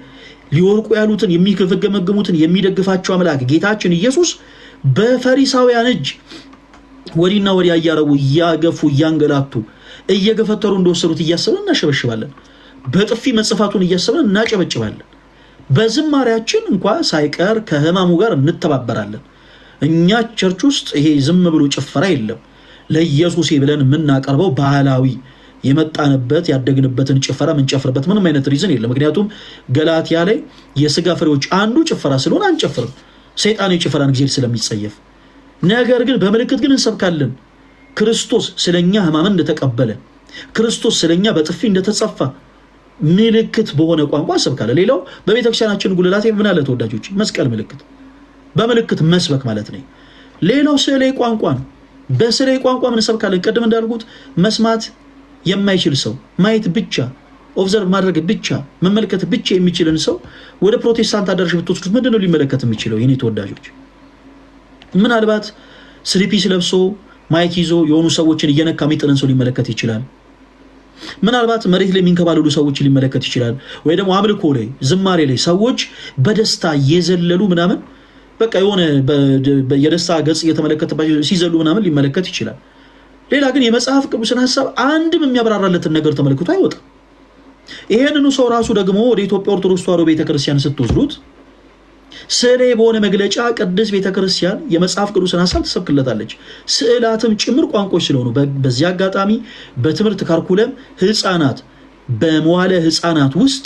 ሊወርቁ ያሉትን የሚገመግሙትን የሚደግፋቸው አምላክ ጌታችን ኢየሱስ በፈሪሳውያን እጅ ወዲና ወዲያ እያረቡ እያገፉ እያንገላቱ እየገፈተሩ እንደወሰዱት እያሰብን እናሸበሽባለን። በጥፊ መጽፋቱን እያሰብን እናጨበጭባለን። በዝማሪያችን እንኳ ሳይቀር ከሕማሙ ጋር እንተባበራለን። እኛ ቸርች ውስጥ ይሄ ዝም ብሎ ጭፈራ የለም። ለኢየሱስ ብለን የምናቀርበው ባህላዊ የመጣንበት ያደግንበትን ጭፈራ የምንጨፍርበት ምንም አይነት ሪዝን የለም። ምክንያቱም ገላትያ ላይ የስጋ ፍሬዎች አንዱ ጭፈራ ስለሆነ አንጨፍርም፣ ሰይጣን የጭፈራን ጊዜ ስለሚጸየፍ። ነገር ግን በምልክት ግን እንሰብካለን። ክርስቶስ ስለኛ ሕማምን እንደተቀበለ፣ ክርስቶስ ስለኛ በጥፊ እንደተጸፋ ምልክት በሆነ ቋንቋ እንሰብካለን። ሌላው በቤተክርስቲያናችን ጉልላት ምን አለ ተወዳጆች? መስቀል ምልክት፣ በምልክት መስበክ ማለት ነው። ሌላው ስዕሌ ቋንቋ ነው። በስዕሌ ቋንቋ ምን እንሰብካለን? ቅድም እንዳልኩት መስማት የማይችል ሰው ማየት ብቻ ኦብዘርቭ ማድረግ ብቻ መመልከት ብቻ የሚችልን ሰው ወደ ፕሮቴስታንት አዳራሽ ብትወስዱት ምንድነው ሊመለከት የሚችለው? የኔ ተወዳጆች ምናልባት ስሪፒስ ለብሶ ማይክ ይዞ የሆኑ ሰዎችን እየነካ የሚጥልን ሰው ሊመለከት ይችላል። ምናልባት መሬት ላይ የሚንከባለሉ ሰዎችን ሊመለከት ይችላል። ወይ ደግሞ አምልኮ ላይ ዝማሬ ላይ ሰዎች በደስታ እየዘለሉ ምናምን በቃ የሆነ የደስታ ገጽ እየተመለከተባቸው ሲዘሉ ምናምን ሊመለከት ይችላል። ሌላ ግን የመጽሐፍ ቅዱስን ሀሳብ አንድም የሚያብራራለትን ነገር ተመልክቶ አይወጣም። ይሄንኑ ሰው ራሱ ደግሞ ወደ ኢትዮጵያ ኦርቶዶክስ ተዋሕዶ ቤተክርስቲያን ስትወስዱት ስዕሌ በሆነ መግለጫ ቅድስት ቤተክርስቲያን የመጽሐፍ ቅዱስን ሀሳብ ትሰብክለታለች። ስዕላትም ጭምር ቋንቋዎች ስለሆኑ በዚህ አጋጣሚ በትምህርት ካርኩለም ህፃናት በመዋለ ህፃናት ውስጥ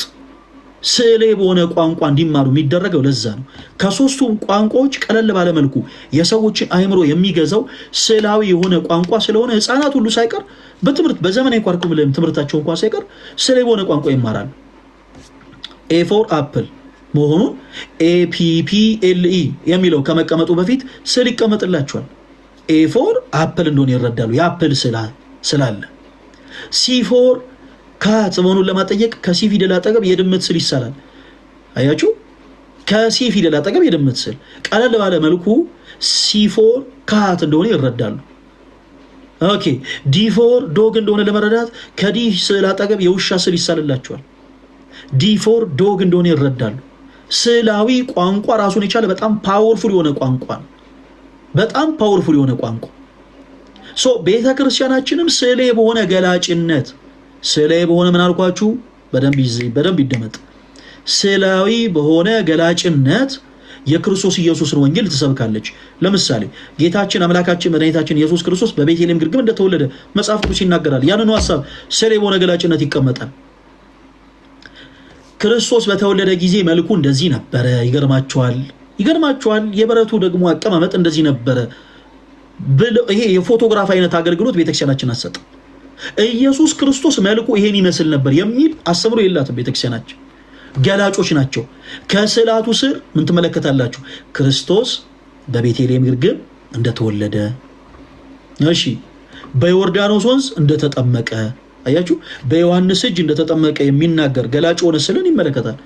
ስዕሌ በሆነ ቋንቋ እንዲማሩ የሚደረገው ለዛ ነው። ከሶስቱም ቋንቋዎች ቀለል ባለመልኩ የሰዎችን አእምሮ የሚገዛው ስዕላዊ የሆነ ቋንቋ ስለሆነ ህፃናት ሁሉ ሳይቀር በትምህርት በዘመናዊ ካርኩለም ትምህርታቸው እንኳን ሳይቀር ስዕሌ በሆነ ቋንቋ ይማራሉ። ኤ ፎር አፕል፣ መሆኑን APPLE የሚለው ከመቀመጡ በፊት ስዕል ይቀመጥላቸዋል። A4 አፕል እንደሆነ ይረዳሉ። የአፕል ስላለ C4 ካት መሆኑን ለማጠየቅ ከሲ ፊደል አጠገብ የድመት ስዕል ይሳላል። አያችሁ፣ ከሲ ፊደል አጠገብ የድመት ስዕል ቀለል ባለ መልኩ C4 ካት እንደሆነ ይረዳሉ። ኦኬ D4 ዶግ እንደሆነ ለመረዳት ከዲ ስዕል አጠገብ የውሻ ስዕል ይሳልላቸዋል። D4 ዶግ እንደሆነ ይረዳሉ። ስዕላዊ ቋንቋ ራሱን የቻለ በጣም ፓወርፉል የሆነ ቋንቋ ነው። በጣም ፓወርፉል የሆነ ቋንቋ ቤተ ክርስቲያናችንም ስዕሌ በሆነ ገላጭነት ስዕሌ በሆነ ምን አልኳችሁ? በደንብ ይደመጥ። ስዕላዊ በሆነ ገላጭነት የክርስቶስ ኢየሱስን ወንጌል ትሰብካለች። ለምሳሌ ጌታችን አምላካችን መድኃኒታችን ኢየሱስ ክርስቶስ በቤተልሔም ግርግም እንደተወለደ መጽሐፍ ቅዱስ ይናገራል። ያንኑ ሐሳብ ስዕሌ በሆነ ገላጭነት ይቀመጣል። ክርስቶስ በተወለደ ጊዜ መልኩ እንደዚህ ነበረ። ይገርማቸዋል። የበረቱ ደግሞ አቀማመጥ እንደዚህ ነበረ። ይሄ የፎቶግራፍ አይነት አገልግሎት ቤተክርስቲያናችን አትሰጥም። ኢየሱስ ክርስቶስ መልኩ ይሄን ይመስል ነበር የሚል አስተምሮ የላትም ቤተክርስቲያናችን። ገላጮች ናቸው። ከስዕላቱ ስር ምን ትመለከታላችሁ? ክርስቶስ በቤተልሔም ግርግም እንደተወለደ፣ እሺ፣ በዮርዳኖስ ወንዝ እንደተጠመቀ፣ አያችሁ፣ በዮሐንስ እጅ እንደተጠመቀ የሚናገር ገላጭ ሆነ ስዕልን ይመለከታል።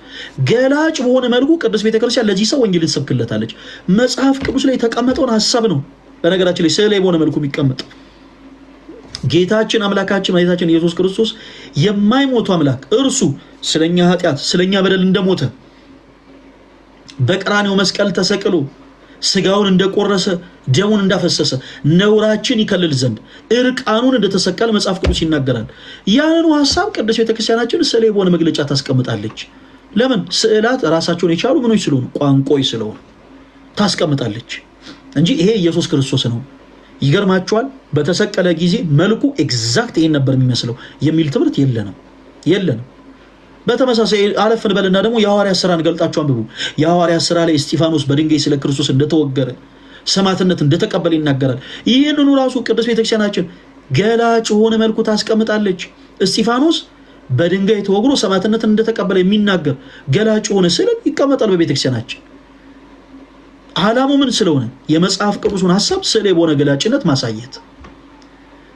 ገላጭ በሆነ መልኩ ቅድስት ቤተክርስቲያን ለዚህ ሰው ወንጌልን ትሰብክለታለች። መጽሐፍ ቅዱስ ላይ የተቀመጠውን ሀሳብ ነው በነገራችን ላይ ስዕል በሆነ መልኩ የሚቀመጥ። ጌታችን አምላካችን መድኃኒታችን ኢየሱስ ክርስቶስ የማይሞቱ አምላክ እርሱ ስለኛ ኃጢአት ስለኛ በደል እንደሞተ በቀራንዮ መስቀል ተሰቅሎ ስጋውን እንደቆረሰ ደሙን እንዳፈሰሰ ነውራችን ይከልል ዘንድ እርቃኑን እንደተሰቀለ መጽሐፍ ቅዱስ ይናገራል። ያንኑ ሐሳብ ቅዱስ ቤተክርስቲያናችን ስዕል በሆነ መግለጫ ታስቀምጣለች። ለምን? ስዕላት ራሳቸውን የቻሉ ምኖች ስለሆኑ ቋንቋዎች ስለሆኑ ታስቀምጣለች እንጂ ይሄ ኢየሱስ ክርስቶስ ነው። ይገርማችኋል፣ በተሰቀለ ጊዜ መልኩ ኤግዛክት ይሄን ነበር የሚመስለው የሚል ትምህርት የለንም። በተመሳሳይ አለፍ እንበልና ደግሞ የሐዋርያት ሥራን ገልጣችሁ አንብቡ። የሐዋርያት ሥራ ላይ እስጢፋኖስ በድንጋይ ስለ ክርስቶስ እንደተወገረ ሰማዕትነት እንደተቀበለ ይናገራል። ይህንኑ ራሱ ቅዱስ ቤተክርስቲያናችን ገላጭ ሆነ መልኩ ታስቀምጣለች። እስጢፋኖስ በድንጋይ ተወግሮ ሰማዕትነትን እንደተቀበለ የሚናገር ገላጭ ሆነ ስዕል ይቀመጣል በቤተክርስቲያናችን። ዓላማው ምን ስለሆነ? የመጽሐፍ ቅዱሱን ሐሳብ ስዕል በሆነ ገላጭነት ማሳየት።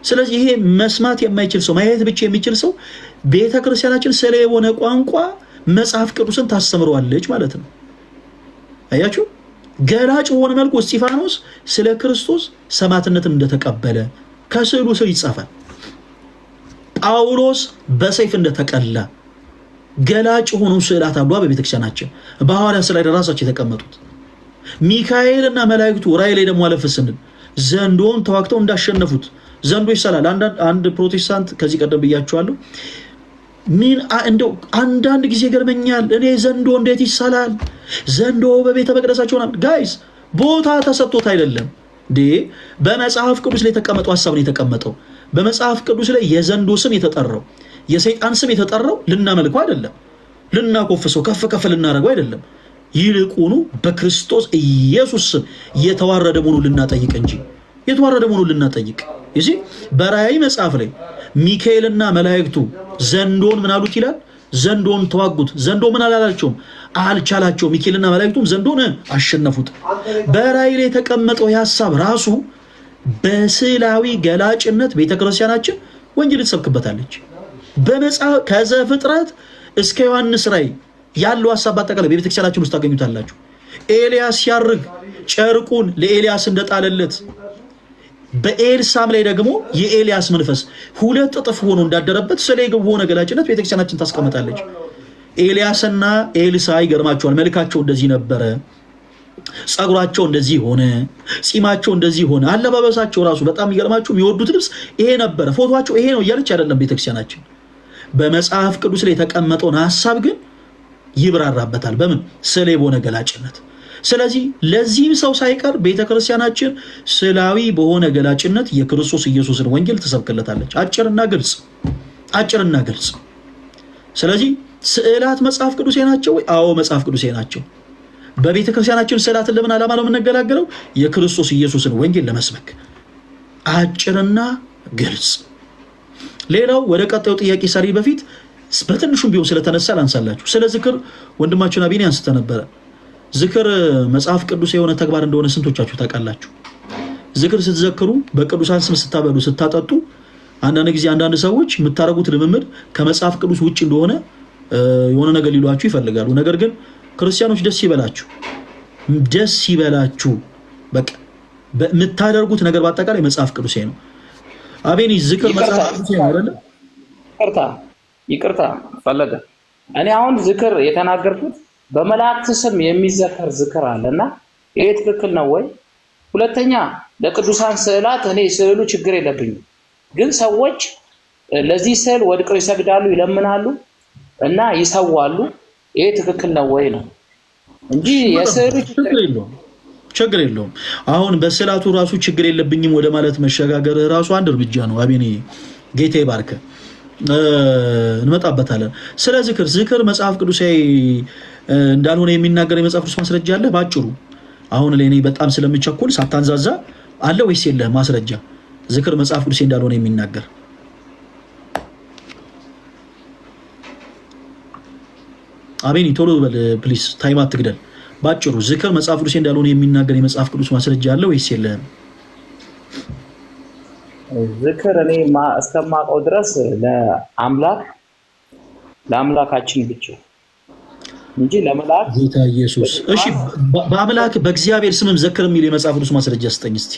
ስለዚህ ይሄ መስማት የማይችል ሰው ማየት ብቻ የሚችል ሰው ቤተ ክርስቲያናችን ስዕል በሆነ ቋንቋ መጽሐፍ ቅዱስን ታስተምረዋለች ማለት ነው። አያችሁ፣ ገላጭ በሆነ መልኩ እስጢፋኖስ ስለ ክርስቶስ ሰማዕትነትን እንደተቀበለ ከስዕሉ ስር ይጻፋል። ጳውሎስ በሰይፍ እንደተቀላ ገላጭ የሆኑ ስዕላት አሉ በቤተክርስቲያናችን በሐዋርያት ሥራ ላይ ራሳቸው የተቀመጡት። ሚካኤልና መላእክቱ ራእይ ላይ ደግሞ አለፍ ስንል ዘንዶውን ተዋግተው እንዳሸነፉት ዘንዶ ይሳላል። አንድ ፕሮቴስታንት ከዚህ ቀደም ብያቸዋለሁ። እንደው አንዳንድ ጊዜ ገርመኛል። እኔ ዘንዶ እንዴት ይሳላል? ዘንዶ በቤተ መቅደሳቸው ጋይስ ቦታ ተሰጥቶት አይደለም እንዴ? በመጽሐፍ ቅዱስ ላይ የተቀመጠው ሐሳብ ነው የተቀመጠው። በመጽሐፍ ቅዱስ ላይ የዘንዶ ስም የተጠራው የሰይጣን ስም የተጠራው ልናመልከው አይደለም፣ ልናኮፍሰው ከፍ ከፍ ልናደርገው አይደለም። ይልቁኑ በክርስቶስ ኢየሱስ ስም የተዋረደ መሆኑን ልናጠይቅ እንጂ የተዋረደ መሆኑን ልናጠይቅ። እሺ፣ በራእይ መጽሐፍ ላይ ሚካኤልና መላእክቱ ዘንዶን ምን አሉት ይላል? ዘንዶን ተዋጉት። ዘንዶ ምን አላላቸውም? አልቻላቸውም። ሚካኤልና መላእክቱም ዘንዶን አሸነፉት። በራእይ ላይ የተቀመጠው የሐሳብ ራሱ በስዕላዊ ገላጭነት ቤተክርስቲያናችን ወንጌል ትሰብክበታለች። በመጽሐፍ ከዘፍጥረት እስከ ዮሐንስ ራእይ ያለው ሐሳብ በአጠቃላይ በቤተክርስቲያናችን ውስጥ ታገኙታላችሁ። ኤልያስ ሲያርግ ጨርቁን ለኤልያስ እንደጣለለት በኤልሳም ላይ ደግሞ የኤልያስ መንፈስ 2 እጥፍ ሆኖ እንዳደረበት ስለ የሆነ ገላጭነት ቤተክርስቲያናችን ታስቀምጣለች። ኤልያስና ኤልሳ ይገርማቸዋል። መልካቸው እንደዚህ ነበረ፣ ጸጉራቸው እንደዚህ ሆነ፣ ጺማቸው እንደዚህ ሆነ፣ አለባበሳቸው ራሱ በጣም ይገርማችሁ። የሚወዱት ልብስ ይሄ ነበረ፣ ፎቶቸው ይሄ ነው እያለች አይደለም ቤተክርስቲያናችን። በመጽሐፍ ቅዱስ ላይ የተቀመጠውን ሐሳብ ግን ይብራራበታል። በምን? ስዕል በሆነ ገላጭነት። ስለዚህ ለዚህም ሰው ሳይቀር ቤተክርስቲያናችን ስዕላዊ በሆነ ገላጭነት የክርስቶስ ኢየሱስን ወንጌል ትሰብክለታለች። አጭርና ግልጽ። ስለዚህ ስዕላት መጽሐፍ ቅዱሴ ናቸው ወይ? አዎ መጽሐፍ ቅዱሴ ናቸው። በቤተክርስቲያናችን ስዕላትን ለምን ዓላማ ነው የምንገላገለው? የክርስቶስ ኢየሱስን ወንጌል ለመስበክ። አጭርና ግልጽ። ሌላው ወደ ቀጣዩ ጥያቄ ሰሪ በፊት በትንሹም ቢሆን ስለተነሳ ላንሳላችሁ። ስለ ዝክር ወንድማችን አቤኔ አንስተ ነበረ። ዝክር መጽሐፍ ቅዱስ የሆነ ተግባር እንደሆነ ስንቶቻችሁ ታውቃላችሁ? ዝክር ስትዘክሩ፣ በቅዱሳን ስም ስታበሉ፣ ስታጠጡ፣ አንዳንድ ጊዜ አንዳንድ ሰዎች የምታደርጉት ልምምድ ከመጽሐፍ ቅዱስ ውጭ እንደሆነ የሆነ ነገር ሊሏችሁ ይፈልጋሉ። ነገር ግን ክርስቲያኖች ደስ ይበላችሁ፣ ደስ ይበላችሁ። በቃ የምታደርጉት ነገር በአጠቃላይ መጽሐፍ ቅዱሴ ነው። አቤኔ ዝክር መጽሐፍ ቅዱሴ ነው አይደለ? ይቅርታ ፈለገ። እኔ አሁን ዝክር የተናገርኩት በመላእክት ስም የሚዘከር ዝክር አለና ይሄ ትክክል ነው ወይ? ሁለተኛ ለቅዱሳን ስዕላት እኔ ስዕሉ ችግር የለብኝም፣ ግን ሰዎች ለዚህ ስዕል ወድቀው ይሰግዳሉ፣ ይለምናሉ እና ይሰዋሉ። ይሄ ትክክል ነው ወይ ነው እንጂ የስዕሉ ችግር የለውም። አሁን በስዕላቱ ራሱ ችግር የለብኝም ወደ ማለት መሸጋገር ራሱ አንድ እርምጃ ነው። አቤኔ ጌታ ይባርክ፣ እንመጣበታለን። ስለ ዝክር መጽሐፍ ቅዱሳዊ እንዳልሆነ የሚናገር የመጽሐፍ ቅዱስ ማስረጃ አለ? ባጭሩ አሁን ለኔ በጣም ስለምቸኩል ሳታንዛዛ አለ ወይስ የለህ ማስረጃ? ዝክር መጽሐፍ ቅዱስ እንዳልሆነ የሚናገር አቤኔ ቶሎ በል ፕሊስ፣ ታይም አትግደል። ባጭሩ ዝክር መጽሐፍ ቅዱስ እንዳልሆነ የሚናገር የመጽሐፍ ቅዱስ ማስረጃ አለ ወይስ የለህም? ዝክር እኔ እስከማውቀው ድረስ ለአምላካችን ብቻ እንጂ ለመላእክ ጌታ ኢየሱስ። እሺ በአምላክ በእግዚአብሔር ስምም ዘክር የሚል የመጽሐፍ ቅዱስ ማስረጃ ስጠኝ እስቲ።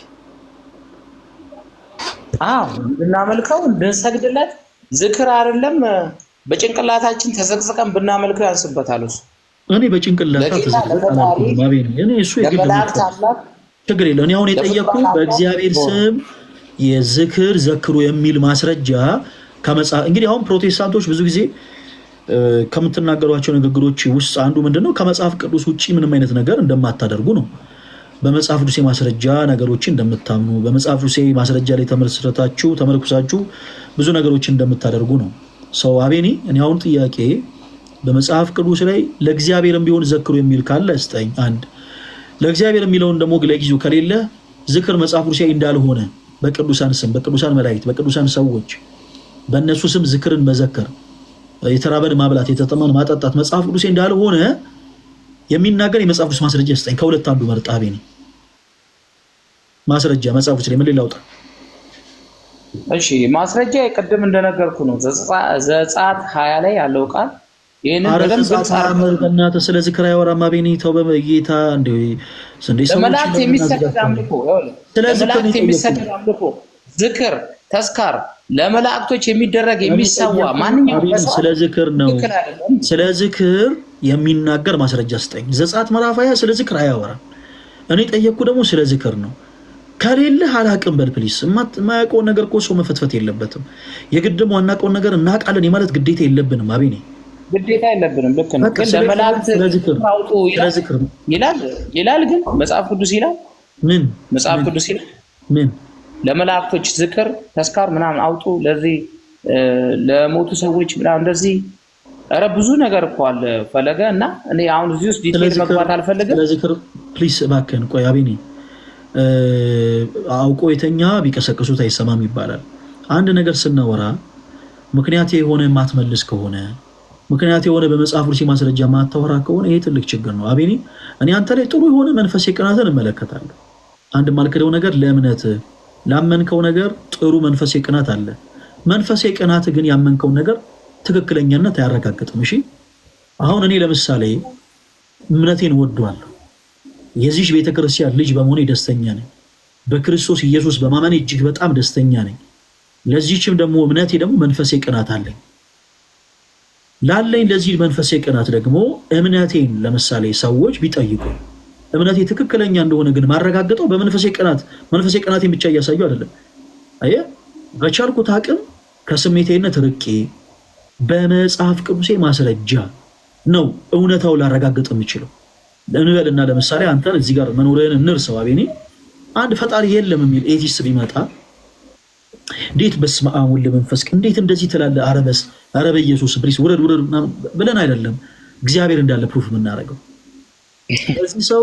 እንድናመልከው እንድንሰግድለት ዝክር አይደለም በጭንቅላታችን ተዘቅዝቀን ብናመልከው ያንስበታል። እሱ እኔ በጭንቅላታ ተዘቅዝቀን እኔ እሱ ችግር የለው። እኔ አሁን የጠየቅኩ በእግዚአብሔር ስም የዝክር ዘክሩ የሚል ማስረጃ ከመጽሐፍ እንግዲህ አሁን ፕሮቴስታንቶች ብዙ ጊዜ ከምትናገሯቸው ንግግሮች ውስጥ አንዱ ምንድነው? ከመጽሐፍ ቅዱስ ውጪ ምንም አይነት ነገር እንደማታደርጉ ነው። በመጽሐፍ ቅዱስ ማስረጃ ነገሮችን እንደምታምኑ፣ በመጽሐፍ ቅዱስ ማስረጃ ላይ ተመርኩሳችሁ ብዙ ነገሮችን እንደምታደርጉ ነው። ሰው አቤኔ እኔ አሁን ጥያቄ በመጽሐፍ ቅዱስ ላይ ለእግዚአብሔርም ቢሆን ዘክሩ የሚል ካለ ስጠኝ። አንድ ለእግዚአብሔር የሚለውን ደግሞ ለጊዜው ከሌለ ዝክር መጽሐፍ ቅዱስ እንዳልሆነ በቅዱሳን ስም፣ በቅዱሳን መላእክት፣ በቅዱሳን ሰዎች በእነሱ ስም ዝክርን መዘከር፣ የተራበን ማብላት፣ የተጠማን ማጠጣት መጽሐፍ ቅዱስ እንዳልሆነ የሚናገር የመጽሐፍ ቅዱስ ማስረጃ ስጠኝ። ከሁለት አንዱ መርጥ አቤኔ። ማስረጃ መጽሐፍ ቅዱስ ላይ ምን ሌላውጣ? እሺ ማስረጃ ቅድም እንደነገርኩ ነው። ዘጸአት 20 ላይ ያለው ቃል ይሄንን በደንብ ስለ ዝክር አያወራም። አቤኔ ተው በጌታ እንደው ለመላእክት የሚሰገድ አምልኮ ዝክር፣ ተስካር ለመላእክቶች የሚደረግ የሚሰዋ ማንኛውም ስለ ዝክር ነው። ስለ ዝክር የሚናገር ማስረጃ ስጠኝ። ዘጸአት ምዕራፍ 20 ስለ ዝክር አያወራም። እኔ ጠየቅኩ ደግሞ ስለ ዝክር ነው። ከሌለ አላቅም በል ፕሊስ። የማያውቀውን ነገር እኮ ሰው መፈትፈት የለበትም። የግድም ዋናቀውን ነገር እናውቃለን የማለት ግዴታ የለብንም። አቤኔ ግዴታ የለብንም። ልክ ነው። ግን ለመላእክት አውጡ ይላል። ግን መጽሐፍ ቅዱስ ይላል ምን? መጽሐፍ ቅዱስ ይላል ምን? ለመላእክቶች ዝክር፣ ተስካር ምናምን አውጡ ለዚህ ለሞቱ ሰዎች ምናምን እንደዚህ። ኧረ ብዙ ነገር እኮ አለ ፈለገ። እና እኔ አሁን እዚህ ውስጥ ዲቴል መግባት አልፈልግም። ለዝክር ፕሊስ እባክህን ቆይ አቤኔ። አውቆ የተኛ ቢቀሰቅሱት አይሰማም ይባላል። አንድ ነገር ስናወራ ምክንያት የሆነ ማትመልስ ከሆነ ምክንያት የሆነ በመጽሐፍ ቅዱስ ማስረጃ ማታወራ ከሆነ ይሄ ትልቅ ችግር ነው። አቤኔ እኔ አንተ ላይ ጥሩ የሆነ መንፈሴ ቅናትን እመለከታለሁ። አንድ ማልከደው ነገር ለእምነት ላመንከው ነገር ጥሩ መንፈሴ ቅናት አለ። መንፈሴ ቅናት ግን ያመንከው ነገር ትክክለኛነት አያረጋግጥም። እሺ አሁን እኔ ለምሳሌ እምነቴን ወደዋለሁ። የዚህ ቤተክርስቲያን ልጅ በመሆኔ ደስተኛ ነኝ። በክርስቶስ ኢየሱስ በማመኔ እጅግ በጣም ደስተኛ ነኝ። ለዚህችም ደግሞ እምነቴ ደግሞ መንፈሴ ቅናት አለኝ። ላለኝ ለዚህ መንፈሴ ቅናት ደግሞ እምነቴን ለምሳሌ ሰዎች ቢጠይቁ እምነቴ ትክክለኛ እንደሆነ ግን ማረጋገጠው በመንፈሴ ቅናቴን ብቻ እያሳዩ አይደለም። አየህ በቻልኩት አቅም ከስሜቴነት ርቄ በመጽሐፍ ቅዱሴ ማስረጃ ነው እውነታው ላረጋግጥ የምችለው። እንበልና ለምሳሌ አንተን እዚህ ጋር መኖርህን እንርሰው አቤኔ። አንድ ፈጣሪ የለም የሚል ኤቲስት ቢመጣ እንዴት በስመ አብ ወወልድ ወመንፈስ ቅዱስ እንዴት እንደዚህ ትላለህ? ኧረ በኢየሱስ ፕሊስ ውረድ ብለን አይደለም እግዚአብሔር እንዳለ ፕሩፍ የምናደርገው። ስለዚህ ሰው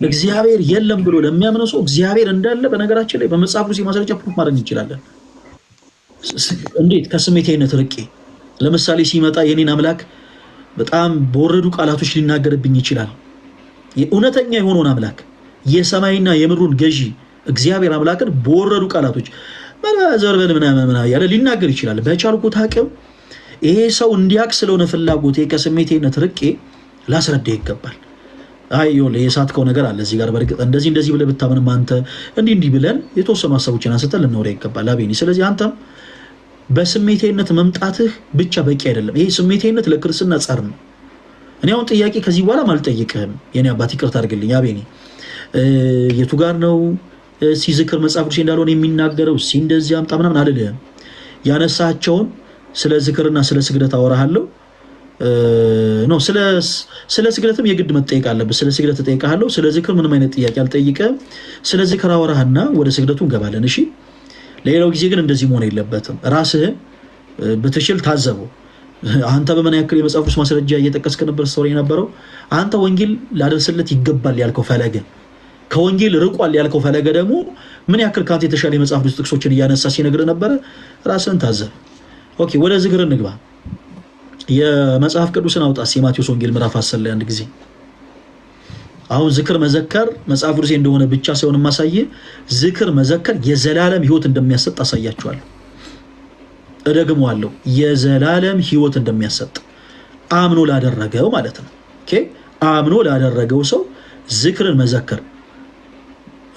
እግዚአብሔር የለም ብሎ ለሚያምነው ሰው እግዚአብሔር እንዳለ በነገራችን ላይ በመጽሐፍ ቅዱስ ማስረጃ ፕሩፍ ማድረግ እንችላለን። እንዴት? ከስሜታዊነት ርቄ ለምሳሌ ሲመጣ የኔን አምላክ በጣም በወረዱ ቃላቶች ሊናገርብኝ ይችላል። እውነተኛ የሆነውን አምላክ የሰማይና የምድሩን ገዢ እግዚአብሔር አምላክን በወረዱ ቃላቶች ዘርበን ምናምን ያለ ሊናገር ይችላል። በቻልኩት አቅም ይሄ ሰው እንዲያቅ ስለሆነ ፍላጎቴ ከስሜቴነት ርቄ ላስረዳ ይገባል። አይ የሳትከው ነገር አለ እዚህ ጋር በእርግጥ እንደዚህ ብለህ ብታምንም አንተ እንዲህ ብለን የተወሰኑ ሀሳቦችን አንስተን ልናወራ ይገባል አቤኒ። ስለዚህ አንተም በስሜቴነት መምጣትህ ብቻ በቂ አይደለም። ይሄ ስሜቴነት ለክርስትና ጸር ነው። እኔ አሁን ጥያቄ ከዚህ በኋላ አልጠይቅህም። የኔ አባት ይቅርታ አድርግልኝ አቤኒ። የቱ ጋር ነው ሲዝክር መጽሐፍ ቅዱስ እንዳልሆነ የሚናገረው እንደዚህ አምጣ ምናምን አልልህም። ያነሳቸውን ስለ ዝክርና ስለ ስግደት አወራሃለሁ ነው። ስለ ስግደትም የግድ መጠየቅ አለብህ። ስለ ስግደት እጠይቅሃለሁ። ስለ ዝክር ምንም አይነት ጥያቄ አልጠይቅህም። ስለ ዝክር አወራህና ወደ ስግደቱ እንገባለን። እሺ። ሌላው ጊዜ ግን እንደዚህ መሆን የለበትም። ራስህን ብትችል ታዘበው። አንተ በምን ያክል የመጽሐፍ ቅዱስ ማስረጃ እየጠቀስክ ነበር ሰው የነበረው። አንተ ወንጌል ላደርስለት ይገባል ያልከው ፈለገ ከወንጌል ርቋል ያልከው ፈለገ ደግሞ ምን ያክል ካንተ የተሻለ የመጽሐፍ ቅዱስ ጥቅሶችን እያነሳ ሲነግር ነበረ። ራስህን ታዘብ። ኦኬ፣ ወደ ዝክር እንግባ። የመጽሐፍ ቅዱስን አውጣስ የማቴዎስ ወንጌል ምዕራፍ 10 ላይ አንድ ጊዜ። አሁን ዝክር መዘከር መጽሐፍ ቅዱስ እንደሆነ ብቻ ሳይሆን ማሳየ ዝክር መዘከር የዘላለም ሕይወት እንደሚያሰጥ አሳያችኋለሁ። እደግመዋለሁ፣ የዘላለም ሕይወት እንደሚያሰጥ አምኖ ላደረገው ማለት ነው። ኦኬ፣ አምኖ ላደረገው ሰው ዝክርን መዘከር።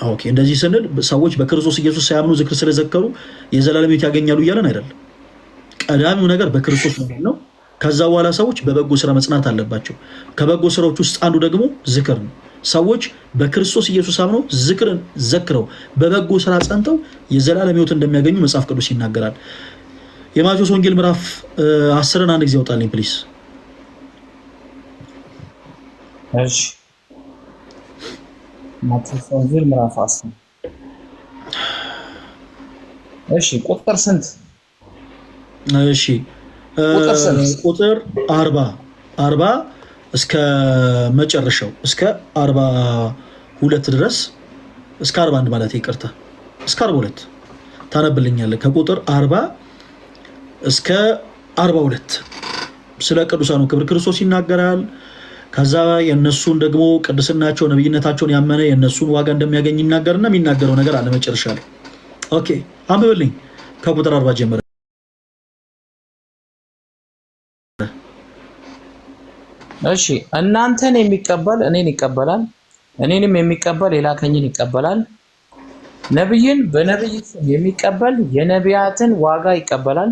ኦኬ፣ እንደዚህ ስንል ሰዎች በክርስቶስ ኢየሱስ ሳያምኑ ዝክር ስለዘከሩ የዘላለም ሕይወት ያገኛሉ እያለን አይደለም። ቀዳሚው ነገር በክርስቶስ ነው። ከዛ በኋላ ሰዎች በበጎ ስራ መጽናት አለባቸው። ከበጎ ስራዎች ውስጥ አንዱ ደግሞ ዝክር ነው። ሰዎች በክርስቶስ ኢየሱስ አምነው ዝክርን ዘክረው በበጎ ስራ ጸንተው የዘላለም ሕይወት እንደሚያገኙ መጽሐፍ ቅዱስ ይናገራል። የማቴዎስ ወንጌል ምዕራፍ 10ን አንድ ጊዜ ያወጣልኝ ፕሊስ። እሺ፣ ማቴዎስ ወንጌል ምዕራፍ 10 እሺ፣ ቁጥር ስንት? እሺ፣ ቁጥር 40 እስከ መጨረሻው እስከ 42 ድረስ እስከ 41 ማለት ይቅርታ፣ እስከ 42 ታነብልኛለህ። ከቁጥር 40 እስከ 42 ስለ ቅዱሳኑ ክብር ክርስቶስ ይናገራል። ከዛ የነሱን ደግሞ ቅድስናቸው ነብይነታቸውን ያመነ የነሱን ዋጋ እንደሚያገኝ ይናገርና የሚናገረው ነገር አለ መጨረሻ ላይ። ኦኬ፣ አንብብልኝ ከቁጥር 40 ጀምረ። እሺ፣ እናንተን የሚቀበል እኔን ይቀበላል፣ እኔንም የሚቀበል የላከኝን ይቀበላል። ነብይን በነብይ ስም የሚቀበል የነቢያትን ዋጋ ይቀበላል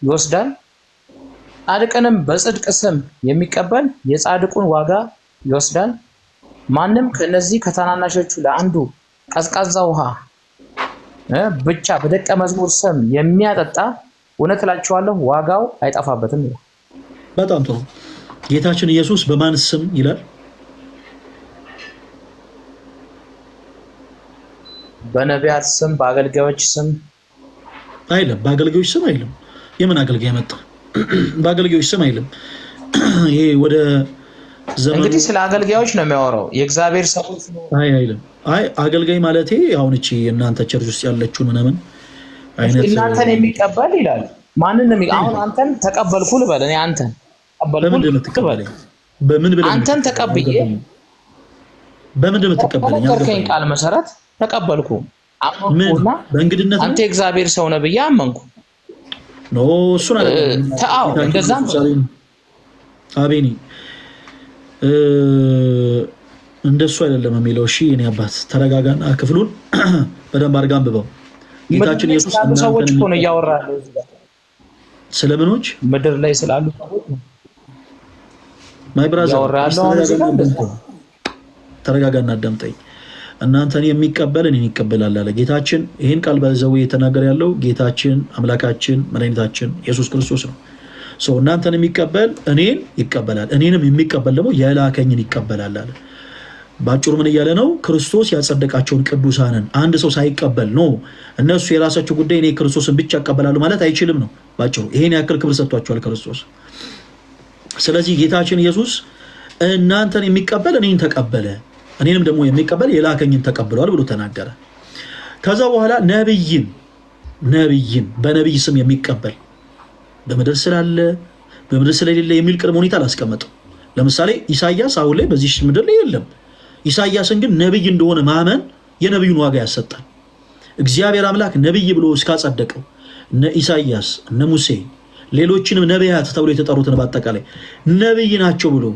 ይወስዳል። ጻድቅንም በጽድቅ ስም የሚቀበል የጻድቁን ዋጋ ይወስዳል። ማንም ከነዚህ ከታናናሾቹ ለአንዱ ቀዝቃዛ ውሃ ብቻ በደቀ መዝሙር ስም የሚያጠጣ እውነት እላችኋለሁ ዋጋው አይጠፋበትም ይላል። በጣም ጥሩ። ጌታችን ኢየሱስ በማን ስም ይላል? በነቢያት ስም፣ በአገልጋዮች ስም አይልም። በአገልጋዮች ስም አይልም። የምን አገልጋይ መጣ? በአገልጋዮች ስም አይልም። ይሄ ወደ ዘመኑ እንግዲህ ስለ አገልጋዮች ነው የሚያወራው። የእግዚአብሔር ሰዎች ነው አይልም። አይ አገልጋይ ማለቴ አሁን እቺ እናንተ ቸርች ውስጥ ያለችው ምናምን አይነት እናንተን የሚቀበል ይላል። ማንንም አሁን አንተን ተቀበልኩ ልበል። እኔ አንተን ተቀበልኩ ልበል። በምን ብለህ አንተን ተቀብዬ በምን እንደምትቀበለኝ አልከኝ ቃል መሰረት ተቀበልኩ። ምን በእንግድነት አንተ እግዚአብሔር ሰው ነህ ብዬ አመንኩ። ኖ እሱን አይደለም። ታው እንደዛም አቤኒ እንደሱ አይደለም የሚለው። እሺ የኔ አባት ተረጋጋና ክፍሉን በደንብ አድርጋ አንብበው። ጌታችን ኢየሱስ ሰዎች እኮ ነው እያወራለሁ እዚህ ጋር ስለምኖች ምድር ላይ ስላሉ ሰዎች ነው ማይ ብራዘር ያወራለሁ። ተረጋጋና አዳምጠኝ። እናንተን የሚቀበል እኔን ይቀበላል አለ ጌታችን። ይህን ቃል በዘው እየተናገረ ያለው ጌታችን አምላካችን መድኃኒታችን ኢየሱስ ክርስቶስ ነው። እናንተን የሚቀበል እኔን ይቀበላል፣ እኔንም የሚቀበል ደግሞ የላከኝን ይቀበላል አለ። ባጭሩ ምን እያለ ነው? ክርስቶስ ያጸደቃቸውን ቅዱሳንን አንድ ሰው ሳይቀበል ነው እነሱ የራሳቸው ጉዳይ እኔ ክርስቶስን ብቻ እቀበላሉ ማለት አይችልም ነው ባጭሩ። ይሄን ያክል ክብር ሰጥቷቸዋል ክርስቶስ። ስለዚህ ጌታችን ኢየሱስ እናንተን የሚቀበል እኔን ተቀበለ፣ እኔንም ደግሞ የሚቀበል የላከኝን ተቀብሏል ብሎ ተናገረ። ከዛ በኋላ ነብይን በነብይ ስም የሚቀበል በምድር ስላለ በምድር ስለሌለ የሚል ቅድመ ሁኔታ አላስቀመጠም። ለምሳሌ ኢሳያስ አሁን ላይ በዚህ ምድር ላይ የለም። ኢሳያስን ግን ነብይ እንደሆነ ማመን የነብዩን ዋጋ ያሰጣል። እግዚአብሔር አምላክ ነብይ ብሎ እስካጸደቀው እነ ኢሳያስ እነ ሙሴ ሌሎችንም ነቢያት ተብሎ የተጠሩትን በአጠቃላይ ነብይ ናቸው ብሎ